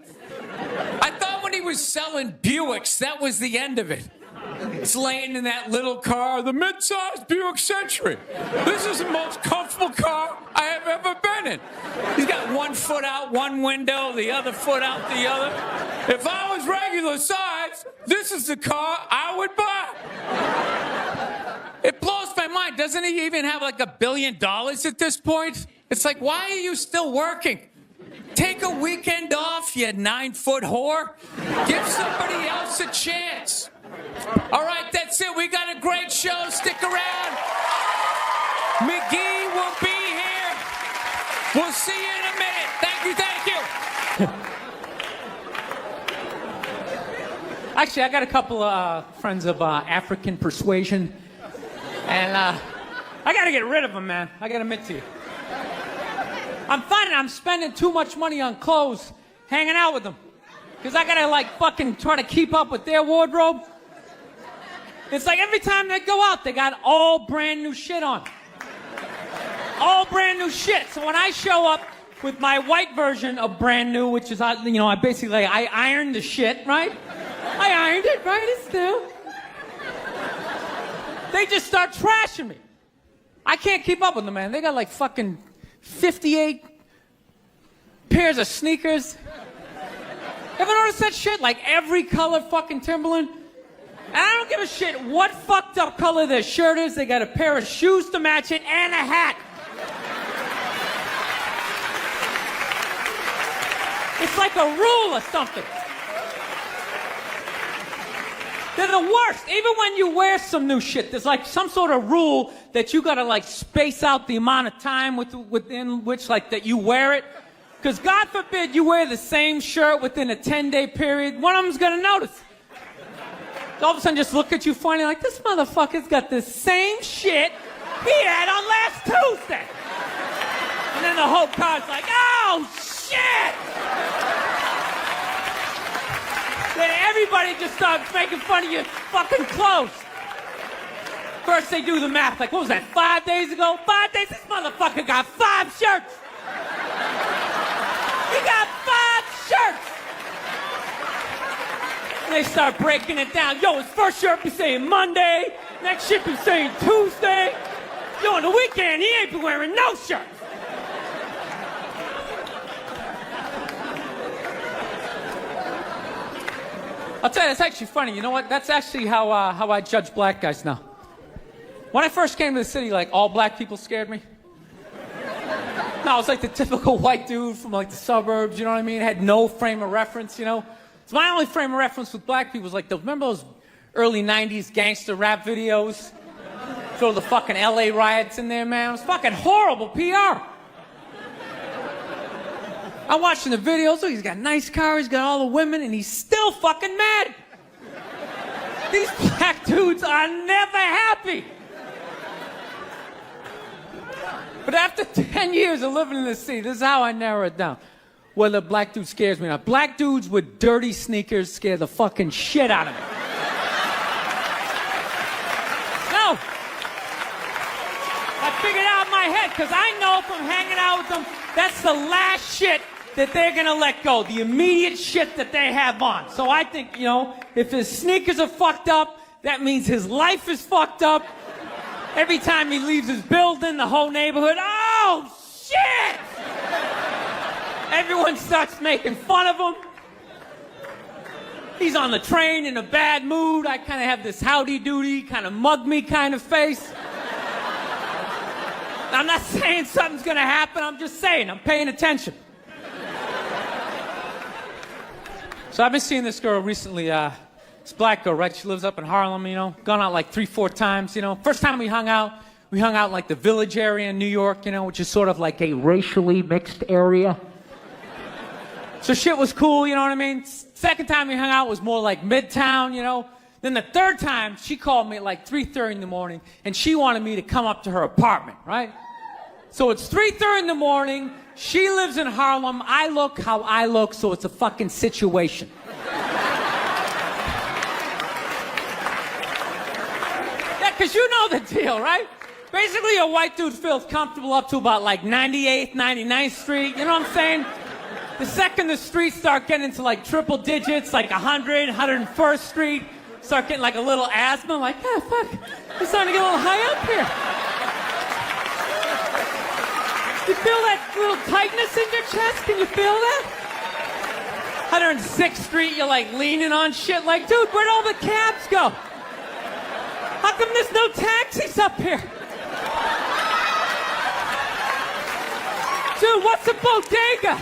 I thought when he was selling Buicks, that was the end of it. It's laying in that little car, the mid-sized Buick Century. This is the most comfortable car I have ever been in. He's got one foot out one window, the other foot out the other. If I was regular size, this is the car I would buy. It blows my mind. Doesn't he even have like $1 billion at this point? It's like, why are you still working? Take a weekend off, you 9-foot whore. Give somebody else a chance. All right, that's it. We got a great show. Stick around. McGee will be here. We'll see you in a minute. Thank you. Actually, I got a couple of friends of African persuasion. And I got to get rid of them, man. I got to admit to you. I'm finding I'm spending too much money on clothes hanging out with them. Because I got to, like, fucking try to keep up with their wardrobe. It's like every time they go out, they got all brand new shit on. All brand new shit. So when I show up with my white version of brand new, which is, I ironed the shit, right? I ironed it, right? It's new. They just start trashing me. I can't keep up with them, man. They got like fucking 58 pairs of sneakers. Ever notice that shit? Like every color fucking Timberland? And I don't give a shit what fucked up color their shirt is. They got a pair of shoes to match it and a hat. It's like a rule or something. They're the worst. Even when you wear some new shit, there's like some sort of rule that you gotta like space out the amount of time within which like that you wear it. Because God forbid you wear the same shirt within a 10-day period, one of them's gonna notice. All of a sudden just look at you funny like, this motherfucker's got the same shit he had on last Tuesday. And then the whole car's like, oh shit! Then everybody just starts making fun of your fucking clothes. First they do the math, like, what was that, 5 days ago? 5 days? This motherfucker got 5 shirts! He got 5 shirts! And they start breaking it down. Yo, his first shirt be saying Monday, next shirt be saying Tuesday. Yo, on the weekend, he ain't be wearing no shirts. I'll tell you, it's actually funny. You know what? That's actually how I judge black guys now. When I first came to the city, like, all black people scared me. No, I was like the typical white dude from like the suburbs, you know what I mean? Had no frame of reference, you know? So my only frame of reference with black people was like, remember those early 90s gangster rap videos? Throw the fucking LA riots in there, man. It was fucking horrible PR. I'm watching the videos, oh, he's got a nice car, he's got all the women, and he's still fucking mad. These black dudes are never happy. But after 10 years of living in the city, this is how I narrow it down. Whether a black dude scares me or not. Black dudes with dirty sneakers scare the fucking shit out of me. No. I figured out in my head, because I know from hanging out with them, that's the last shit that they're gonna let go. The immediate shit that they have on. So I think, you know, if his sneakers are fucked up, that means his life is fucked up. Every time he leaves his building, the whole neighborhood, oh, shit! Everyone starts making fun of him. He's on the train in a bad mood. I kind of have this howdy-doody, kind of mug-me kind of face. I'm not saying something's gonna happen. I'm just saying, I'm paying attention. So I've been seeing this girl recently, this black girl, right? She lives up in Harlem, you know, gone out like 3-4 times, you know. First time we hung out in like the Village area in New York, you know, which is sort of like a racially mixed area. So shit was cool, you know what I mean? Second time we hung out was more like Midtown, you know. Then the third time, she called me at like 3:30 in the morning, and she wanted me to come up to her apartment, right? So it's 3:30 in the morning, she lives in Harlem, I look how I look, so it's a fucking situation. Because you know the deal, right? Basically, a white dude feels comfortable up to about like 98th, 99th Street, you know what I'm saying? The second the streets start getting into like triple digits, like 100, 101st Street, start getting like a little asthma, like, yeah, fuck, we're starting to get a little high up here. You feel that little tightness in your chest? Can you feel that? 106th Street, you're like leaning on shit, like, dude, where'd all the cabs go? How come there's no taxis up here? Dude, what's a bodega?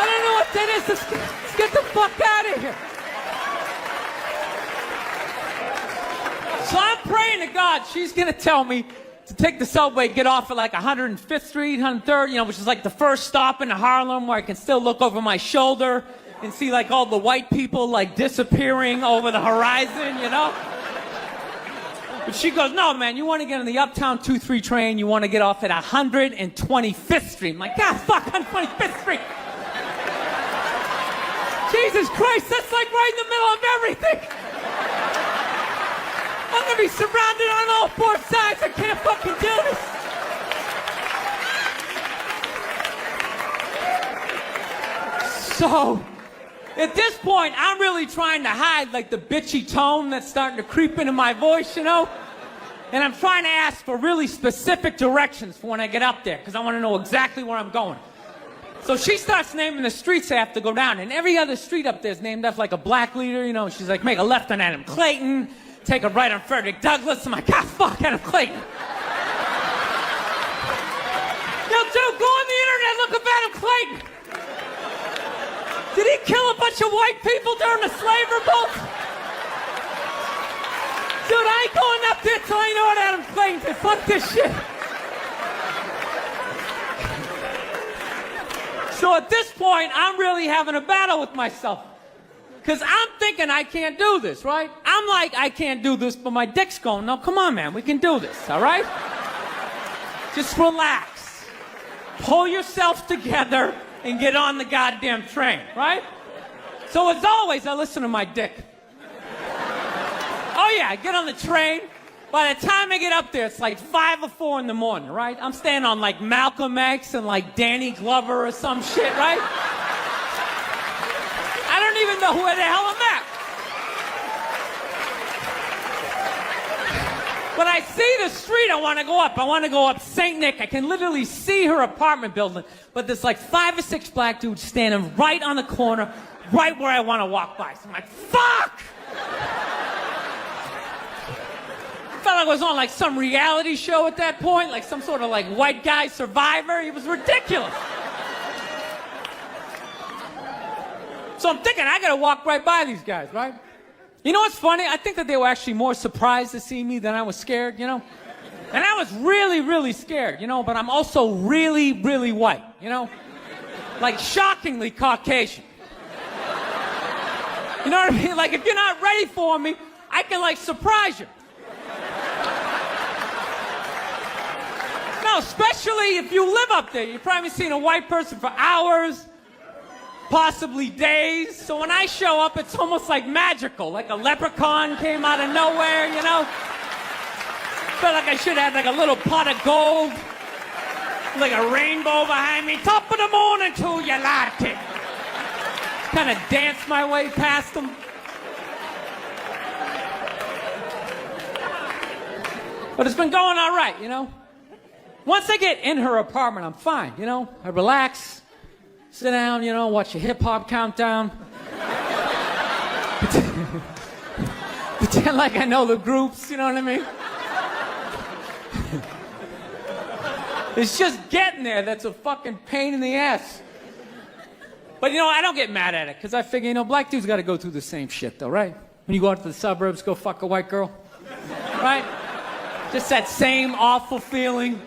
I don't know what that is. Let's get the fuck out of here. So I'm praying to God she's gonna tell me to take the subway, get off at like 105th Street, 103rd, you know, which is like the first stop in Harlem where I can still look over my shoulder and see like all the white people like disappearing over the horizon, you know? But she goes, no, man, you want to get on the Uptown 2-3 train, you want to get off at 125th Street. I'm like, God, fuck, 125th Street. Jesus Christ, that's like right in the middle of everything. I'm going to be surrounded on all 4 sides. I can't fucking do this. So, at this point, I'm really trying to hide like the bitchy tone that's starting to creep into my voice, you know? And I'm trying to ask for really specific directions for when I get up there, because I want to know exactly where I'm going. So she starts naming the streets I have to go down, and every other street up there is named after like a black leader, you know. She's like, make a left on Adam Clayton, take a right on Frederick Douglass. I'm like, ah, fuck, Adam Clayton. Yo, dude, go on the internet, look up Adam Clayton. Did he kill a bunch of white people during the slave revolt? Dude, I ain't going up there till I know what Adam Clayton said. Fuck this shit. So at this point, I'm really having a battle with myself. Because I'm thinking I can't do this, right? I'm like, I can't do this, but my dick's going, no, come on, man, we can do this, all right? Just relax. Pull yourself together and get on the goddamn train, right? So as always, I listen to my dick. Oh yeah, I get on the train. By the time I get up there, it's like 5 or 4 in the morning, right? I'm staying on like Malcolm X and like Danny Glover or some shit, right? I don't even know where the hell I'm at. When I see the street, I want to go up. I want to go up St. Nick. I can literally see her apartment building, but there's like 5 or 6 black dudes standing right on the corner, right where I want to walk by. So I'm like, fuck! I felt like I was on like some reality show at that point, like some sort of like white guy survivor. It was ridiculous. So I'm thinking, I gotta walk right by these guys, right? You know what's funny? I think that they were actually more surprised to see me than I was scared, you know? And I was really, really scared, you know, but I'm also really, really white, you know? Like shockingly Caucasian. You know what I mean? Like if you're not ready for me, I can like surprise you. No, especially if you live up there. You've probably seen a white person for hours, possibly days. So when I show up, it's almost like magical, like a leprechaun came out of nowhere, you know? Felt like I should have like a little pot of gold, like a rainbow behind me. Top of the morning to you like it. Kind of dance my way past them. But it's been going all right, you know? Once I get in her apartment, I'm fine, you know? I relax, sit down, you know, watch a hip-hop countdown. Pretend like I know the groups, you know what I mean? It's just getting there that's a fucking pain in the ass. But, you know, I don't get mad at it, because I figure, you know, black dudes got to go through the same shit, though, right? When you go out to the suburbs, go fuck a white girl, right? Just that same awful feeling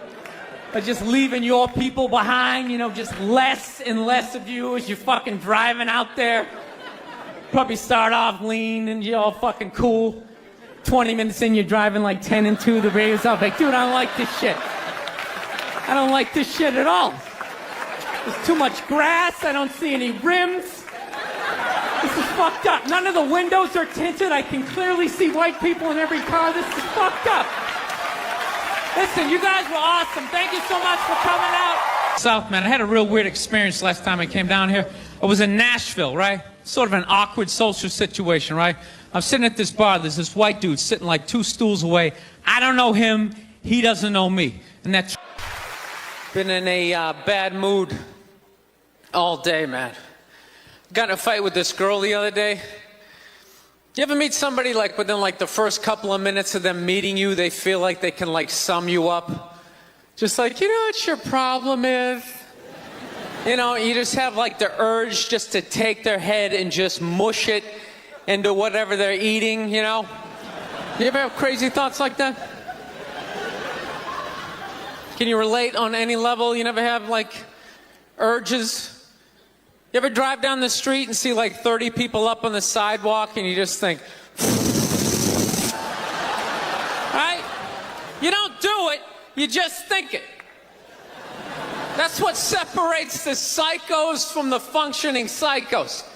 of just leaving your people behind, you know, just less and less of you as you're fucking driving out there. Probably start off lean and you're all fucking cool. 20 minutes in, you're driving like 10 and 2, the radio's off. Like, dude, I don't like this shit. I don't like this shit at all. There's too much grass, I don't see any rims. This is fucked up. None of the windows are tinted. I can clearly see white people in every car. This is fucked up. Listen, you guys were awesome. Thank you so much for coming out. South, man, I had a real weird experience last time I came down here. I was in Nashville, right? Sort of an awkward social situation, right? I'm sitting at this bar. There's this white dude sitting like 2 stools away. I don't know him. He doesn't know me. And that's been in a bad mood all day, man. Got in a fight with this girl the other day. You ever meet somebody like within like the first couple of minutes of them meeting you, they feel like they can like sum you up? Just like, you know what your problem is? You know, you just have like the urge just to take their head and just mush it into whatever they're eating, you know? You ever have crazy thoughts like that? Can you relate on any level? You never have like urges? You ever drive down the street and see like 30 people up on the sidewalk and you just think, right? You don't do it, you just think it. That's what separates the psychos from the functioning psychos.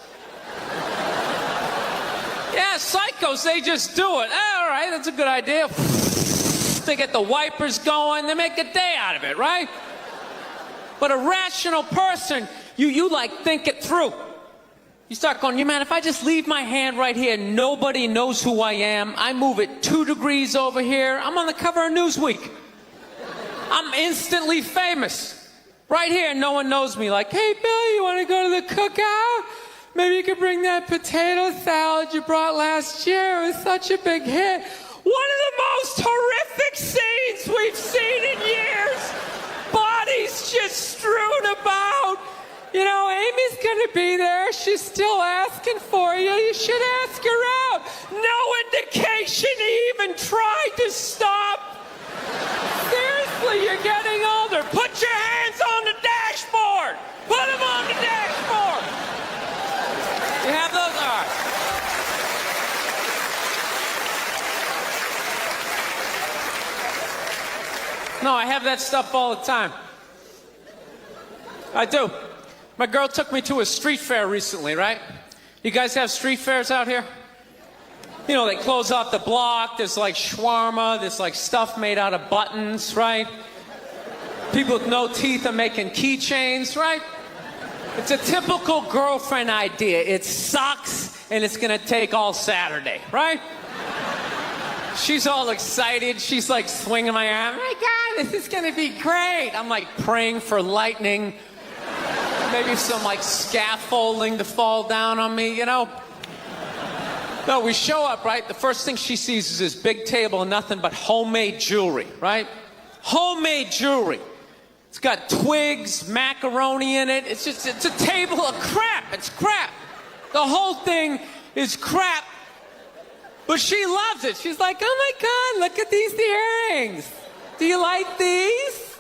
Yeah, psychos, they just do it. All right, that's a good idea. They get the wipers going, they make a day out of it, right? But a rational person, you like think it through. You start going, you man, if I just leave my hand right here, nobody knows who I am. I move it 2 degrees over here. I'm on the cover of Newsweek. I'm instantly famous. Right here, no one knows me. Like, hey, Bill, you want to go to the cookout? Maybe you could bring that potato salad you brought last year. It was such a big hit. One of the most horrific scenes we've seen in years. Bodies just strewn about. You know, Amy's gonna be there. She's still asking for you. You should ask her out. No indication he even tried to stop. Seriously, you're getting older. Put your hands on the dashboard. Put them on the dashboard. You have those? All right. No, I have that stuff all the time. I do. My girl took me to a street fair recently, right? You guys have street fairs out here? You know, they close off the block. There's like shawarma. There's like stuff made out of buttons, right? People with no teeth are making keychains, right? It's a typical girlfriend idea. It sucks, and it's gonna take all Saturday, right? She's all excited. She's like swinging my arm. Oh my God, this is gonna be great. I'm like praying for lightning. Maybe some like scaffolding to fall down on me, you know? No, we show up, right? The first thing she sees is this big table and nothing but homemade jewelry, right? Homemade jewelry. It's got twigs, macaroni in it. It's a table of crap. It's crap. The whole thing is crap. But she loves it. She's like, oh my God, look at these earrings. Do you like these?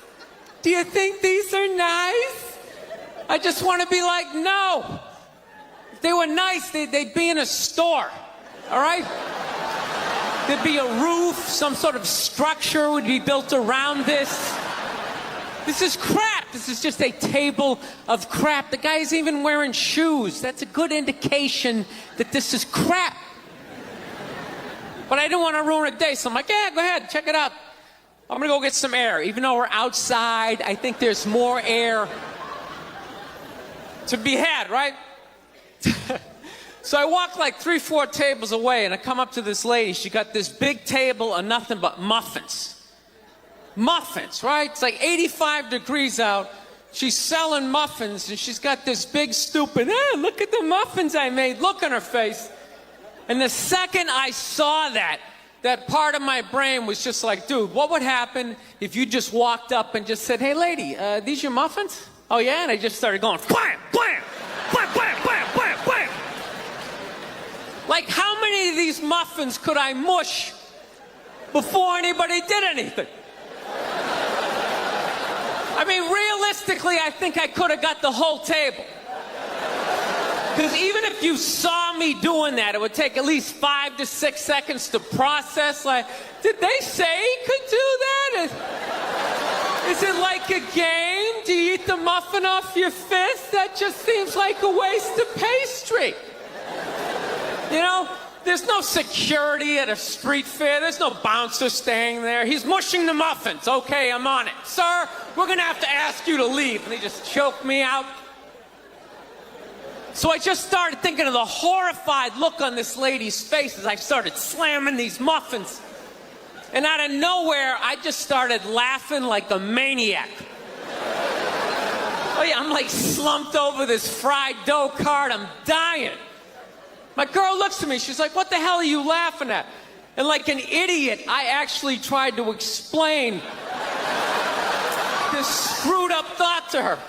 Do you think these are nice? I just want to be like, no. If they were nice, they'd be in a store, all right? There'd be a roof, some sort of structure would be built around this. This is crap. This is just a table of crap. The guy's even wearing shoes. That's a good indication that this is crap. But I didn't want to ruin a day, so I'm like, yeah, go ahead, check it out. I'm going to go get some air. Even though we're outside, I think there's more air to be had, right? So I walk like 3-4 tables away, and I come up to this lady. She got this big table of nothing but muffins. Muffins, right? It's like 85 degrees out. She's selling muffins, and she's got this big stupid, look at the muffins I made, look on her face. And the second I saw that part of my brain was just like, dude, what would happen if you just walked up and just said, hey, lady, these your muffins? Oh, yeah? And I just started going, blam, blam, blam, blam, blam, blam, blam. Like, how many of these muffins could I mush before anybody did anything? I mean, realistically, I think I could have got the whole table. Because even if you saw me doing that, it would take at least 5 to 6 seconds to process. Like, did they say he could do that? Is it like a game? Do you eat the muffin off your fist? That just seems like a waste of pastry. You know, there's no security at a street fair. There's no bouncer staying there. He's mushing the muffins. Okay, I'm on it. Sir, we're going to have to ask you to leave. And they just choked me out. So I just started thinking of the horrified look on this lady's face as I started slamming these muffins. And out of nowhere, I just started laughing like a maniac. Oh yeah, I'm like slumped over this fried dough cart. I'm dying. My girl looks at me. She's like, what the hell are you laughing at? And like an idiot, I actually tried to explain this screwed up thought to her.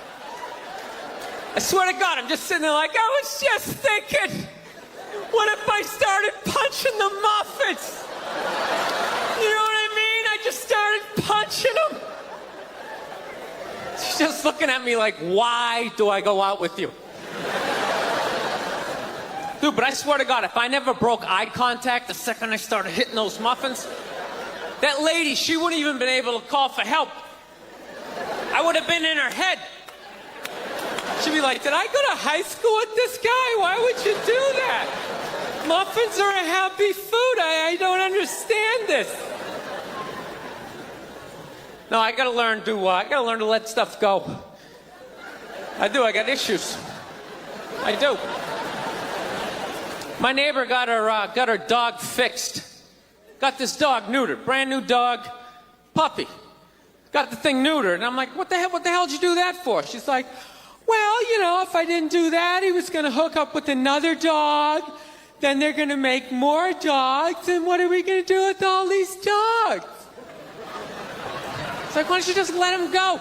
I swear to God, I'm just sitting there like, I was just thinking, what if I started punching the muffins? You know what I mean? I just started punching them. She's just looking at me like, why do I go out with you? Dude, but I swear to God, if I never broke eye contact the second I started hitting those muffins, that lady, she wouldn't even been able to call for help. I would have been in her head. She'd be like, did I go to high school with this guy? Why would you do that? Muffins are a happy food. I don't understand this. No, I gotta learn to let stuff go. I do, I got issues. I do. My neighbor got her dog fixed. Got this dog neutered, brand new dog, puppy. Got the thing neutered, and I'm like, what the hell did you do that for? She's like, well, you know, if I didn't do that, he was gonna hook up with another dog, then they're gonna make more dogs, and what are we gonna do with all these dogs? It's like, why don't you just let them go?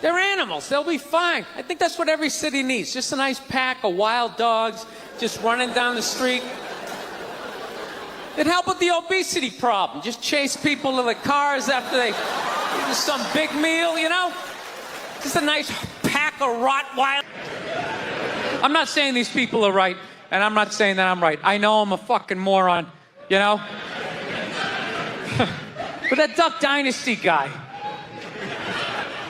They're animals, they'll be fine. I think that's what every city needs, just a nice pack of wild dogs just running down the street. It'd help with the obesity problem. Just chase people to the cars after they eat some big meal, you know? Just a nice pack of Rottweiler. I'm not saying these people are right, and I'm not saying that I'm right. I know I'm a fucking moron, you know? But that Duck Dynasty guy,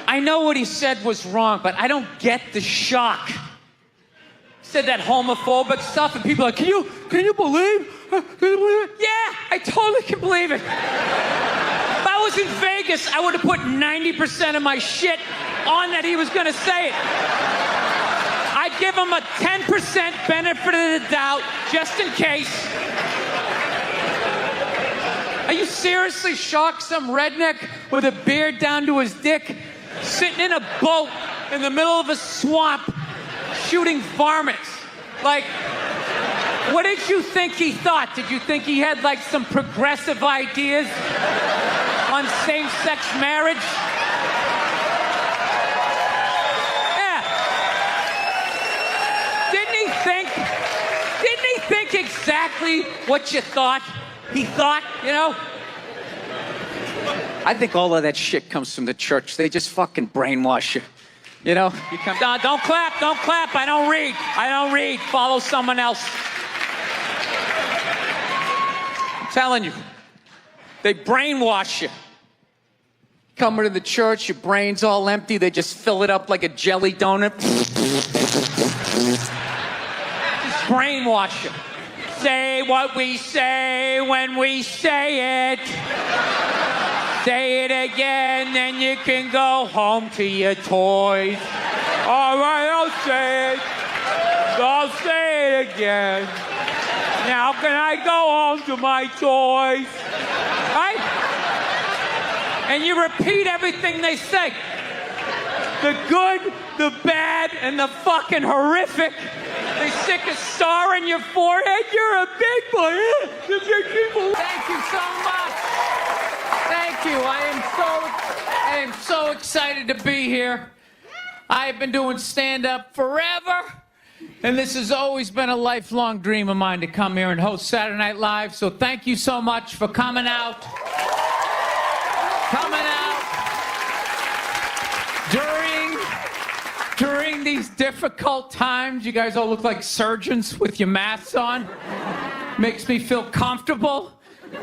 I know what he said was wrong, but I don't get the shock. He said that homophobic stuff, and people are like, can you believe? Yeah, I totally can believe it. If I was in Vegas, I would have put 90% of my shit on that he was going to say it. I'd give him a 10% benefit of the doubt, just in case. Are you seriously shocked some redneck with a beard down to his dick, sitting in a boat in the middle of a swamp, shooting varmints? Like, what did you think he thought? Did you think he had like some progressive ideas on same-sex marriage? Yeah. Didn't he think exactly what you thought he thought, you know? I think all of that shit comes from the church. They just fucking brainwash you. You know? You come, no, don't clap. I don't read. Follow someone else. I'm telling you, they brainwash you. Coming to the church, your brain's all empty. They just fill it up like a jelly donut. Just brainwash you. Say what we say when we say it. Say it again, then you can go home to your toys. All right, I'll say it. I'll say it again. Now can I go home to my toys? Right? And you repeat everything they say. The good, the bad, and the fucking horrific. They stick a star in your forehead. You're a big boy. The big people. Thank you so much. Thank you. I am so excited to be here. I've been doing stand-up forever. And this has always been a lifelong dream of mine to come here and host Saturday Night Live. So thank you so much for coming out. During these difficult times, you guys all look like surgeons with your masks on. Makes me feel comfortable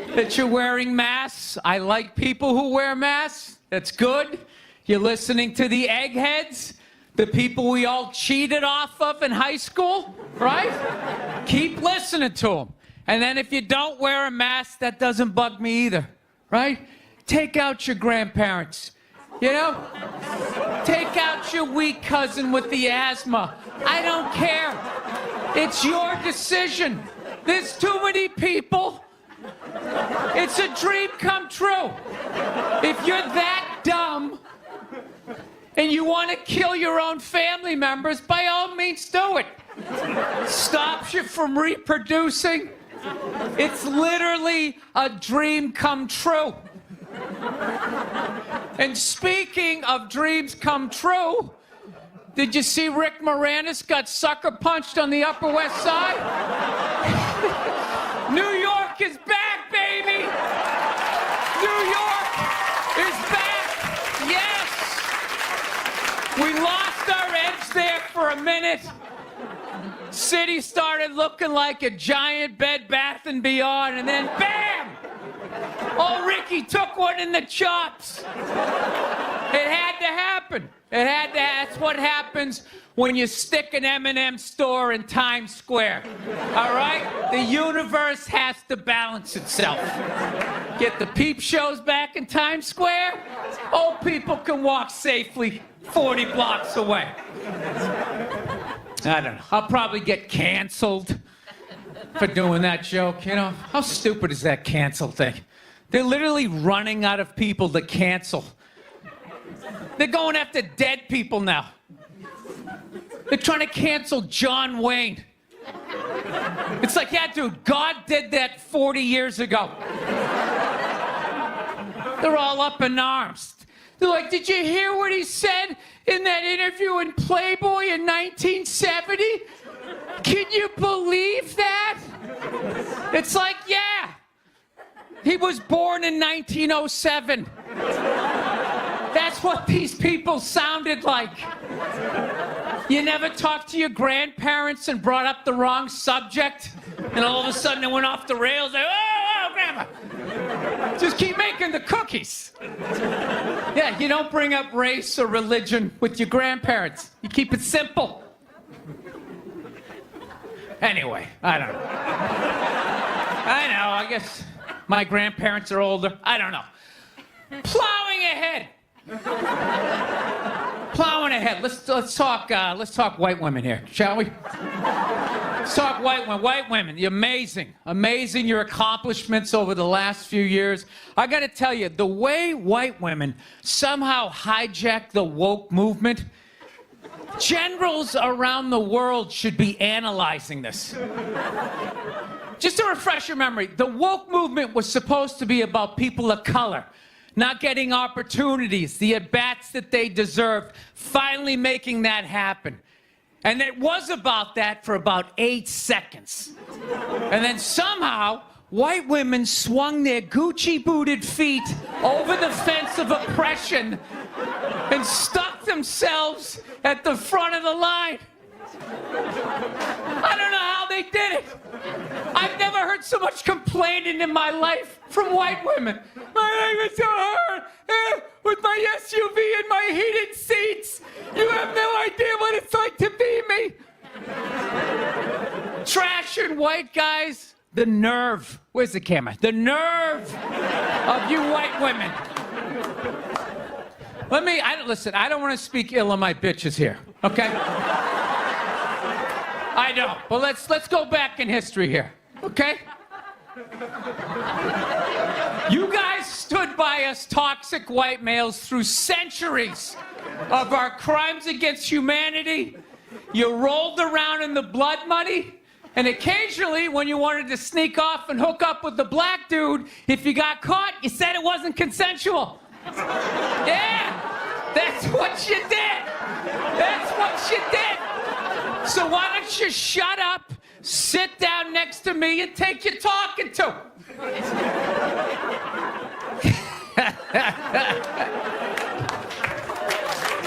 that you're wearing masks. I like people who wear masks. That's good. You're listening to the eggheads, the people we all cheated off of in high school, right? Keep listening to them. And then if you don't wear a mask, that doesn't bug me either, right? Take out your grandparents. You know? Take out your weak cousin with the asthma. I don't care. It's your decision. There's too many people. It's a dream come true. If you're that dumb and you want to kill your own family members, by all means do it. Stops you from reproducing. It's literally a dream come true. And speaking of dreams come true, did you see Rick Moranis got sucker punched on the Upper West Side? New York is back, baby! New York is back! Yes! We lost our edge there for a minute. City started looking like a giant Bed Bath & Beyond, and then BAM! Oh, Ricky took one in the chops. It had to happen. That's what happens when you stick an M&M store in Times Square. All right? The universe has to balance itself. Get the peep shows back in Times Square. Old people can walk safely 40 blocks away. I don't know. I'll probably get canceled. for doing that joke, you know? How stupid is that cancel thing? They're literally running out of people to cancel. They're going after dead people now. They're trying to cancel John Wayne. It's like, yeah, dude, God did that 40 years ago. They're all up in arms. They're like, did you hear what he said in that interview in Playboy in 1970? Can you believe that? It's like, yeah. He was born in 1907. That's what these people sounded like. You never talked to your grandparents and brought up the wrong subject? And all of a sudden it went off the rails. Like, oh, Grandma. Just keep making the cookies. Yeah, you don't bring up race or religion with your grandparents. You keep it simple. Anyway, I don't know. I guess my grandparents are older. I don't know. Plowing ahead. Plowing ahead. Let's talk white women here, shall we? Let's talk white women. White women, you're amazing your accomplishments over the last few years. I got to tell you, the way white women somehow hijacked the woke movement, generals around the world should be analyzing this. Just to refresh your memory, the woke movement was supposed to be about people of color not getting opportunities, the at-bats that they deserved, finally making that happen. And it was about that for about 8 seconds. And then somehow, white women swung their Gucci-booted feet over the fence of oppression and stuck themselves at the front of the line. I don't know how they did it. I've never heard so much complaining in my life from white women. My life is so hard with my SUV and my heated seats. You have no idea what it's like to be me. Trashing white guys. The nerve. Where's the camera? The nerve of you white women. Listen, I don't want to speak ill of my bitches here, okay? I know, but let's go back in history here, okay? You guys stood by us toxic white males through centuries of our crimes against humanity. You rolled around in the blood money, and occasionally when you wanted to sneak off and hook up with the black dude, if you got caught, you said it wasn't consensual. Yeah, that's what you did. That's what you did. So why don't you shut up, sit down next to me, and take your talking to?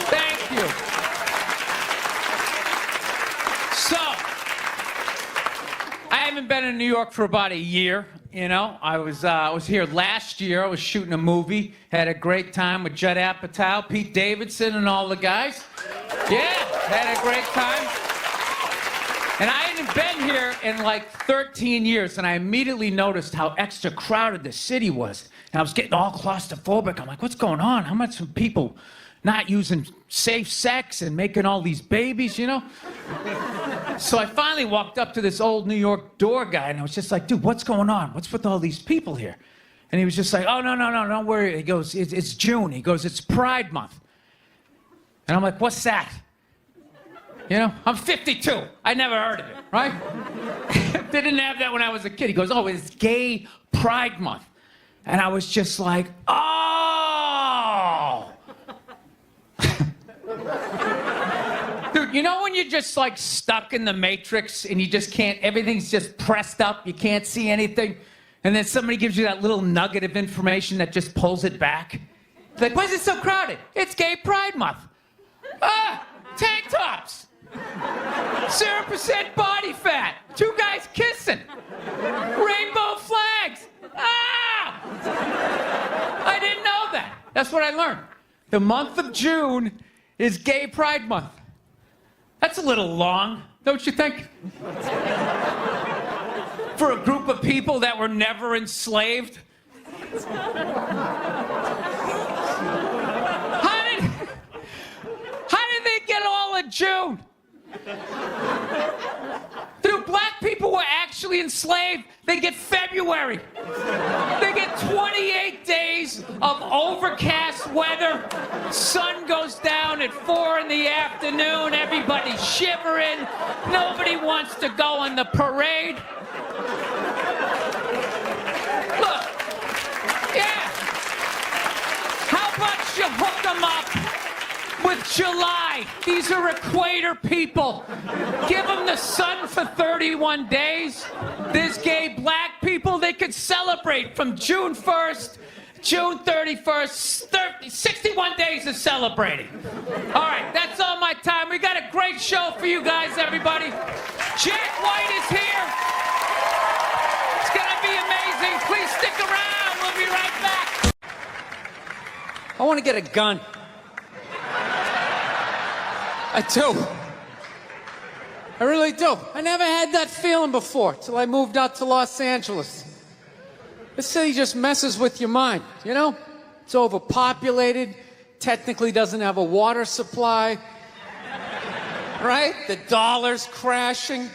Thank you. So, I haven't been in New York for about a year. You know, I was here last year. I was shooting a movie. Had a great time with Judd Apatow, Pete Davidson, and all the guys. Yeah, had a great time. And I hadn't been here in like 13 years, and I immediately noticed how extra crowded the city was. And I was getting all claustrophobic. I'm like, what's going on? How much people not using safe sex and making all these babies, you know? So I finally walked up to this old New York door guy, and I was just like, dude, what's going on? What's with all these people here? And he was just like, oh, no, don't worry. He goes, it's June. He goes, it's Pride Month. And I'm like, what's that? You know, I'm 52. I never heard of it, right? Didn't have that when I was a kid. He goes, oh, it's Gay Pride Month. And I was just like, oh. Dude, you know when you're just like stuck in the Matrix and you just can't, everything's just pressed up, you can't see anything, and then somebody gives you that little nugget of information that just pulls it back? It's like, why is it so crowded? It's Gay Pride Month. Ah, tank tops. 0% body fat. 2 guys kissing. Rainbow flags. Ah! I didn't know that. That's what I learned. The month of June is Gay Pride Month. That's a little long, don't you think? For a group of people that were never enslaved. How did they get all of June? Dude, black people were actually enslaved, they get February. They get 28 days of overcast weather. Sun goes down at 4 in the afternoon. Everybody's shivering. Nobody wants to go on the parade. Look, yeah. How about you hook them up with July? These are equator people. Give them the sun for 31 days. There's gay black people, they could celebrate from June 1st, June 31st, 61 days of celebrating. All right, that's all my time. We got a great show for you guys, everybody. Jack White is here. It's gonna be amazing. Please stick around. We'll be right back. I want to get a gun. I do. I really do. I never had that feeling before till I moved out to Los Angeles. This city just messes with your mind, you know? It's overpopulated, technically doesn't have a water supply, right? The dollar's crashing.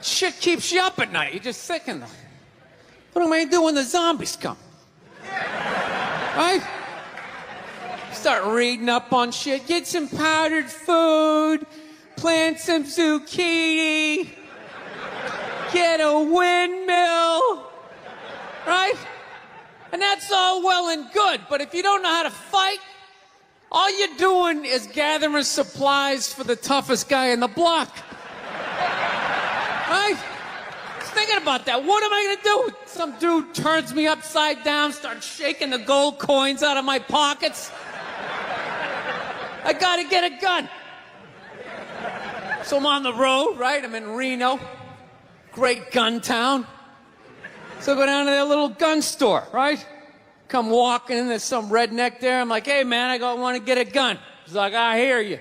Shit keeps you up at night. You're just thinking, what am I gonna do when the zombies come? Right? Start reading up on shit. Get some powdered food. Plant some zucchini. Get a windmill. Right? And that's all well and good. But if you don't know how to fight, all you're doing is gathering supplies for the toughest guy in the block. Right? Just thinking about that. What am I going to do? Some dude turns me upside down, starts shaking the gold coins out of my pockets. I gotta get a gun. So I'm on the road, right? I'm in Reno. Great gun town. So I go down to their little gun store, right? Come walking in, there's some redneck there. I'm like, hey man, I want to get a gun. He's like, I hear you.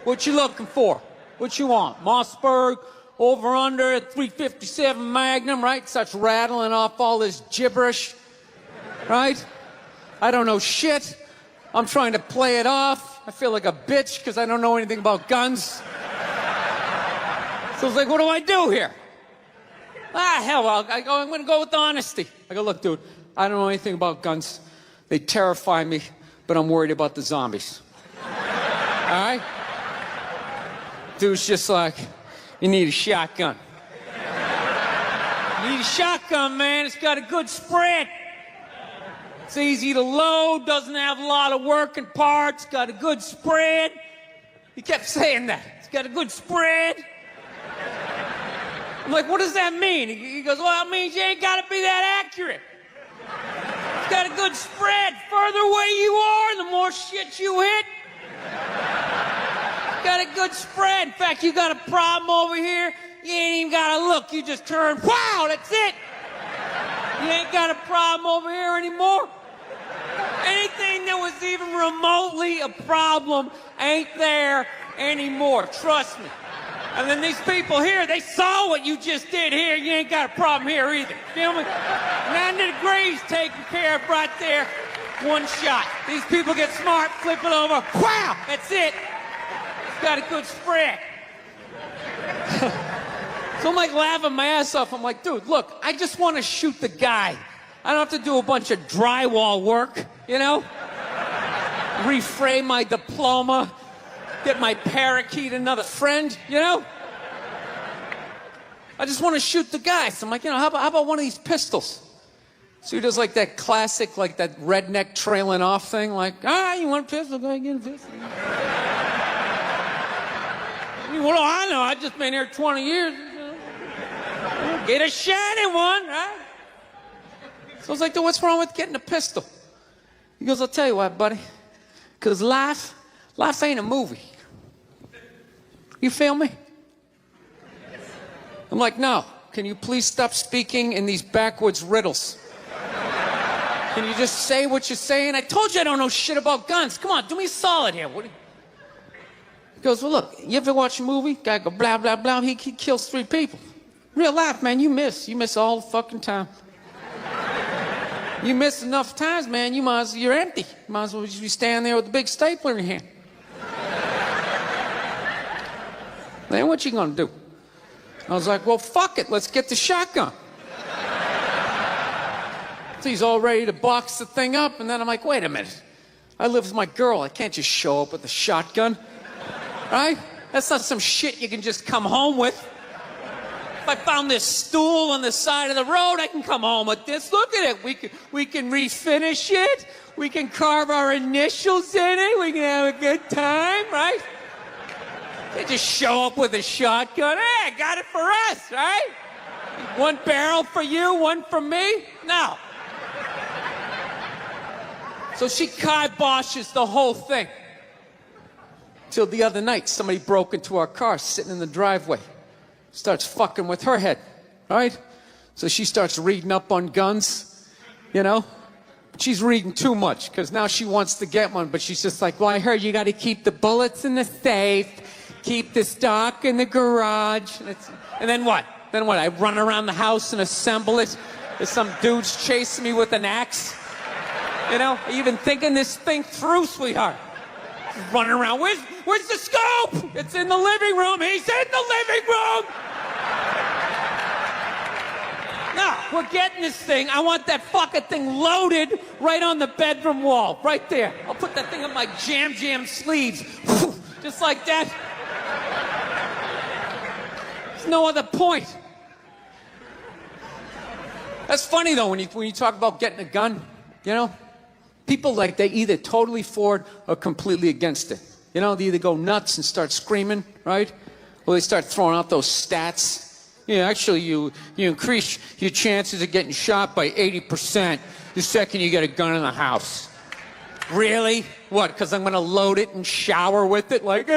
What you looking for? What you want? Mossberg, over under, 357 Magnum, right? Starts rattling off all this gibberish, right? I don't know shit. I'm trying to play it off. I feel like a bitch because I don't know anything about guns. So I was like, what do I do here? Hell, I'm going to go with honesty. I go, look, dude, I don't know anything about guns. They terrify me, but I'm worried about the zombies. All right? Dude's just like, you need a shotgun. You need a shotgun, man. It's got a good spread. It's easy to load, doesn't have a lot of working parts, got a good spread. He kept saying that. It's got a good spread. I'm like, what does that mean? He goes, well, it means you ain't got to be that accurate. It's got a good spread. Further away you are, the more shit you hit. Got a good spread. In fact, you got a problem over here, you ain't even got to look. You just turn, wow, that's it. You ain't got a problem over here anymore. Anything that was even remotely a problem ain't there anymore. Trust me. And then these people here, they saw what you just did here. You ain't got a problem here either. Feel me? 90 degrees taken care of right there. One shot. These people get smart, flip it over. Wow! That's it. It's got a good spread. So I'm like laughing my ass off. I'm like, dude, look, I just want to shoot the guy. I don't have to do a bunch of drywall work, you know? Reframe my diploma, get my parakeet another friend, you know? I just want to shoot the guy. So I'm like, you know, how about one of these pistols? So he does like that classic, like that redneck trailing off thing, like, you want a pistol? Go ahead, get a pistol. Well, I know, I've just been here 20 years. Get a shiny one, right? So I was like, dude, what's wrong with getting a pistol? He goes, I'll tell you what, buddy. Because life ain't a movie. You feel me? I'm like, no. Can you please stop speaking in these backwoods riddles? Can you just say what you're saying? I told you I don't know shit about guns. Come on, do me a solid here. He goes, well, look, you ever watch a movie? Guy go, blah, blah, blah. He kills 3 people. Real life, man, you miss. You miss all the fucking time. You miss enough times, man, you're empty. You might as well just be standing there with a big stapler in your hand. Then what you gonna do? I was like, well, fuck it, let's get the shotgun. So he's all ready to box the thing up, and then I'm like, wait a minute. I live with my girl. I can't just show up with a shotgun, right? That's not some shit you can just come home with. If I found this stool on the side of the road, I can come home with this. Look at it. We can refinish it. We can carve our initials in it. We can have a good time, right? They just show up with a shotgun. Hey, I got it for us, right? One barrel for you, one for me? No. So she kiboshes the whole thing. Till the other night, somebody broke into our car sitting in the driveway. Starts fucking with her head, right? So she starts reading up on guns, you know? She's reading too much, because now she wants to get one, but she's just like, well, I heard you got to keep the bullets in the safe, keep the stock in the garage. And then what? Then what? I run around the house and assemble it? There's some dudes chasing me with an axe? You know, are you even thinking this thing through, sweetheart? Running around. Where's the scope? It's in the living room. He's in the living room. No, we're getting this thing. I want that fucking thing loaded right on the bedroom wall. Right there. I'll put that thing on my jam sleeves. Just like that. There's no other point. That's funny, though, when you talk about getting a gun, you know? People, like, they either totally for it or completely against it. You know, they either go nuts and start screaming, right? Or they start throwing out those stats. Yeah, actually, you increase your chances of getting shot by 80% the second you get a gun in the house. Really? What, because I'm going to load it and shower with it? Like,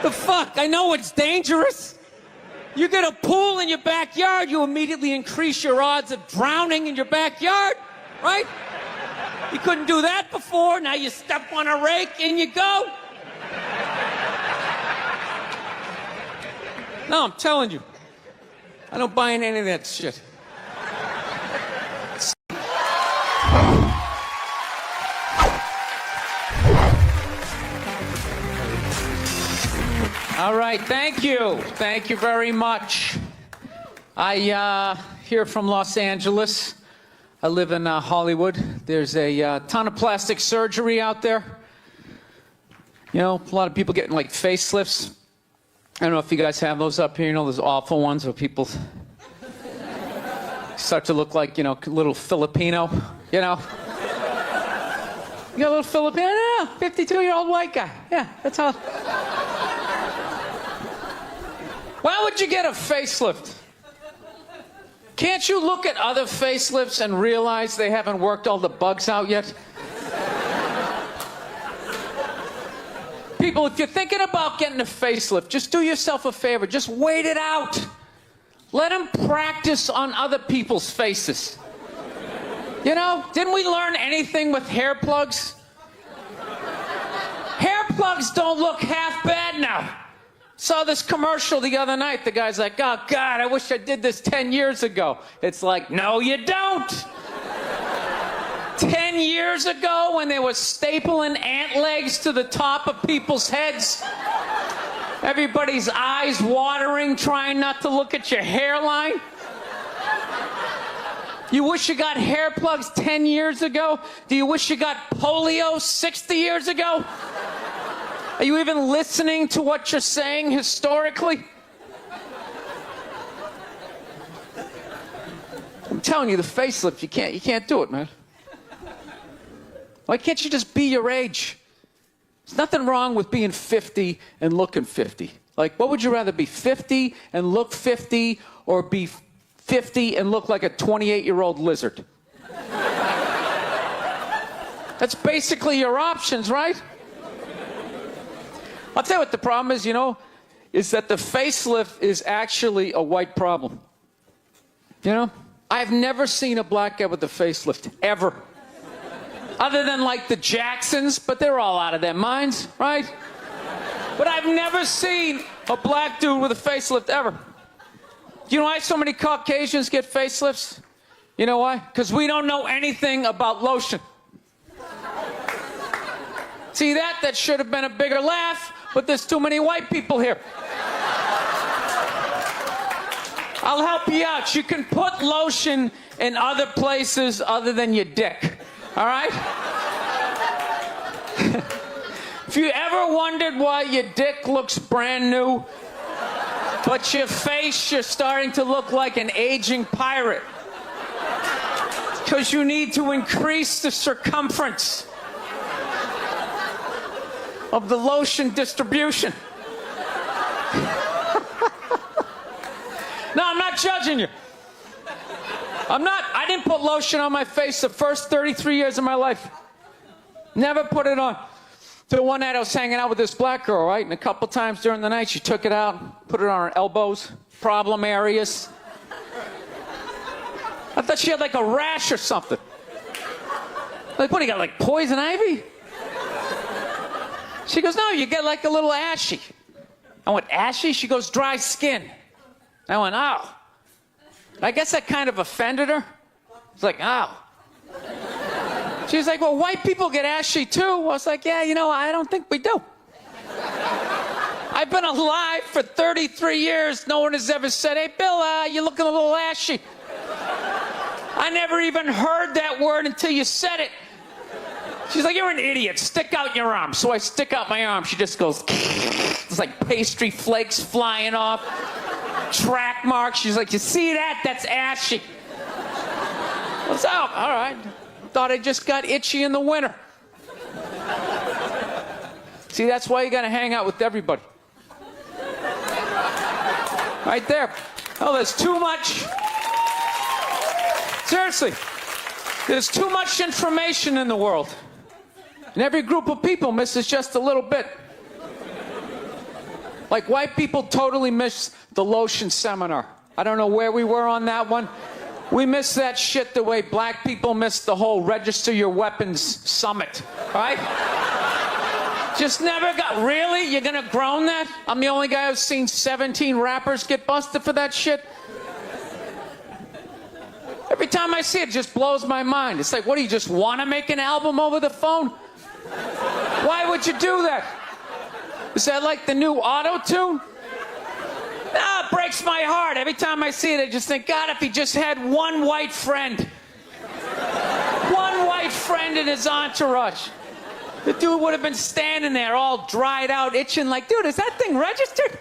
The fuck? I know it's dangerous. You get a pool in your backyard, you immediately increase your odds of drowning in your backyard, right? You couldn't do that before. Now you step on a rake, in you go. No, I'm telling you. I don't buy into any of that shit. All right, thank you. Thank you very much. I here from Los Angeles. I live in Hollywood. There's a ton of plastic surgery out there. You know, a lot of people getting like facelifts. I don't know if you guys have those up here. You know, those awful ones where people start to look like, you know, a little Filipino, you know. You got a little Filipino? No, 52-year-old white guy. Yeah, that's all. Why would you get a facelift? Can't you look at other facelifts and realize they haven't worked all the bugs out yet? People, if you're thinking about getting a facelift, just do yourself a favor. Just wait it out. Let them practice on other people's faces. You know, didn't we learn anything with hair plugs? Hair plugs don't look half bad now. Saw this commercial the other night. The guy's like, oh, God, I wish I did this 10 years ago. It's like, no, you don't. 10 years ago, when they were stapling ant legs to the top of people's heads, everybody's eyes watering, trying not to look at your hairline. You wish you got hair plugs 10 years ago? Do you wish you got polio 60 years ago? Are you even listening to what you're saying historically? I'm telling you, the facelift, you can't do it, man. Why can't you just be your age? There's nothing wrong with being 50 and looking 50. Like, what would you rather be, 50 and look 50, or be 50 and look like a 28-year-old lizard? That's basically your options, right? I'll tell you what the problem is, you know, is that the facelift is actually a white problem. You know? I've never seen a black guy with a facelift, ever. Other than, like, the Jacksons, but they're all out of their minds, right? But I've never seen a black dude with a facelift, ever. Do you know why so many Caucasians get facelifts? You know why? Because we don't know anything about lotion. See that? That should have been a bigger laugh. but there's too many white people here. I'll help you out. You can put lotion in other places other than your dick. All right? If you ever wondered why your dick looks brand new, but your face, you're starting to look like an aging pirate. Because you need to increase the circumference of the lotion distribution. No, I'm not judging you. I didn't put lotion on my face the first 33 years of my life. Never put it on. The one night I was hanging out with this black girl, right? And a couple times during the night, she took it out, put it on her elbows, problem areas. I thought she had like a rash or something. Like, what do you got, like poison ivy? She goes, no, you get like a little ashy. I went, ashy? She goes, dry skin. I went, oh. I guess that kind of offended her. It's like, oh. She's like, well, white people get ashy too. I was like, yeah, you know, I don't think we do. I've been alive for 33 years. No one has ever said, hey, Bill, you're looking a little ashy. I never even heard that word until you said it. She's like, you're an idiot. Stick out your arm. So I stick out my arm. She just goes, it's like pastry flakes flying off. Track marks. She's like, you see that? That's ashy. I was out. All right. Thought I just got itchy in the winter. See, that's why you got to hang out with everybody. Right there. Oh, there's too much. Seriously. There's too much information in the world. And every group of people misses just a little bit. Like white people totally missed the lotion seminar. I don't know where we were on that one. We missed that shit the way black people missed the whole register your weapons summit, right? Just never got, really? You're gonna groan that? I'm the only guy who's seen 17 rappers get busted for that shit? Every time I see it, it just blows my mind. It's like, what, do you just want to make an album over the phone? Why would you do that? Is that like the new auto-tune? No, it breaks my heart. Every time I see it, I just think, God, if he just had one white friend. One white friend in his entourage. The dude would have been standing there all dried out, itching like, dude, is that thing registered?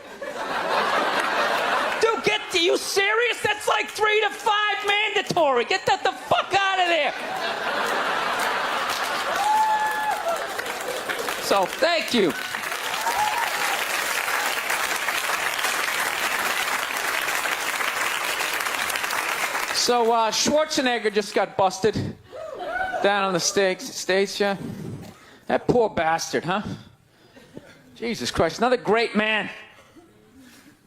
Dude, are you serious? That's like 3 to 5 mandatory. Get that the fuck out of there. So, thank you. So, Schwarzenegger just got busted down on the States, yeah? That poor bastard, huh? Jesus Christ, another great man.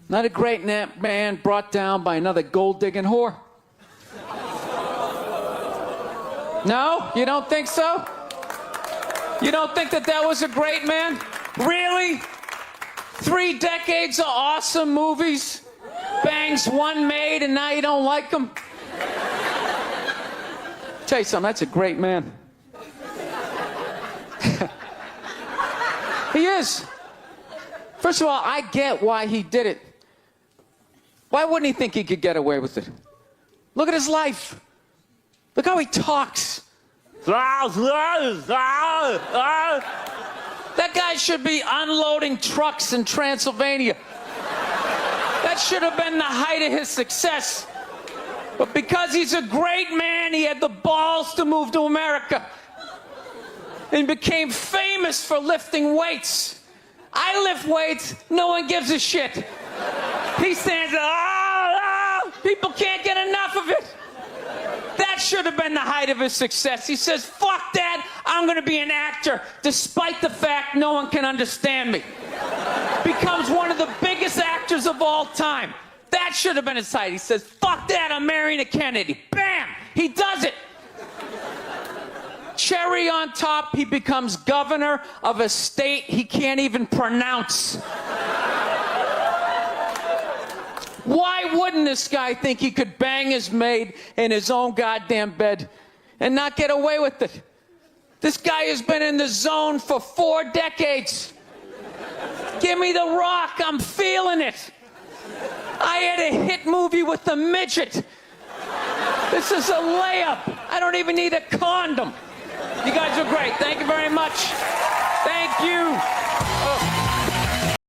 Another great man brought down by another gold-digging whore. No? You don't think so? You don't think that was a great man? Really? 3 decades of awesome movies? Bangs one made and now you don't like him? Tell you something, that's a great man. He is. First of all, I get why he did it. Why wouldn't he think he could get away with it? Look at his life. Look how he talks. That guy should be unloading trucks in Transylvania. That should have been the height of his success. But because he's a great man, he had the balls to move to America and became famous for lifting weights. I lift weights, no one gives a shit. He stands there, people can't get enough of it. That should have been the height of his success. He says, fuck that, I'm gonna be an actor, despite the fact no one can understand me. Becomes one of the biggest actors of all time. That should have been his height. He says, fuck that, I'm marrying a Kennedy. Bam! He does it. Cherry on top, he becomes governor of a state he can't even pronounce. Why wouldn't this guy think he could bang his maid in his own goddamn bed and not get away with it? This guy has been in the zone for 4 decades. Give me The Rock. I'm feeling it. I had a hit movie with the midget. This is a layup. I don't even need a condom. You guys are great. Thank you very much. Thank you.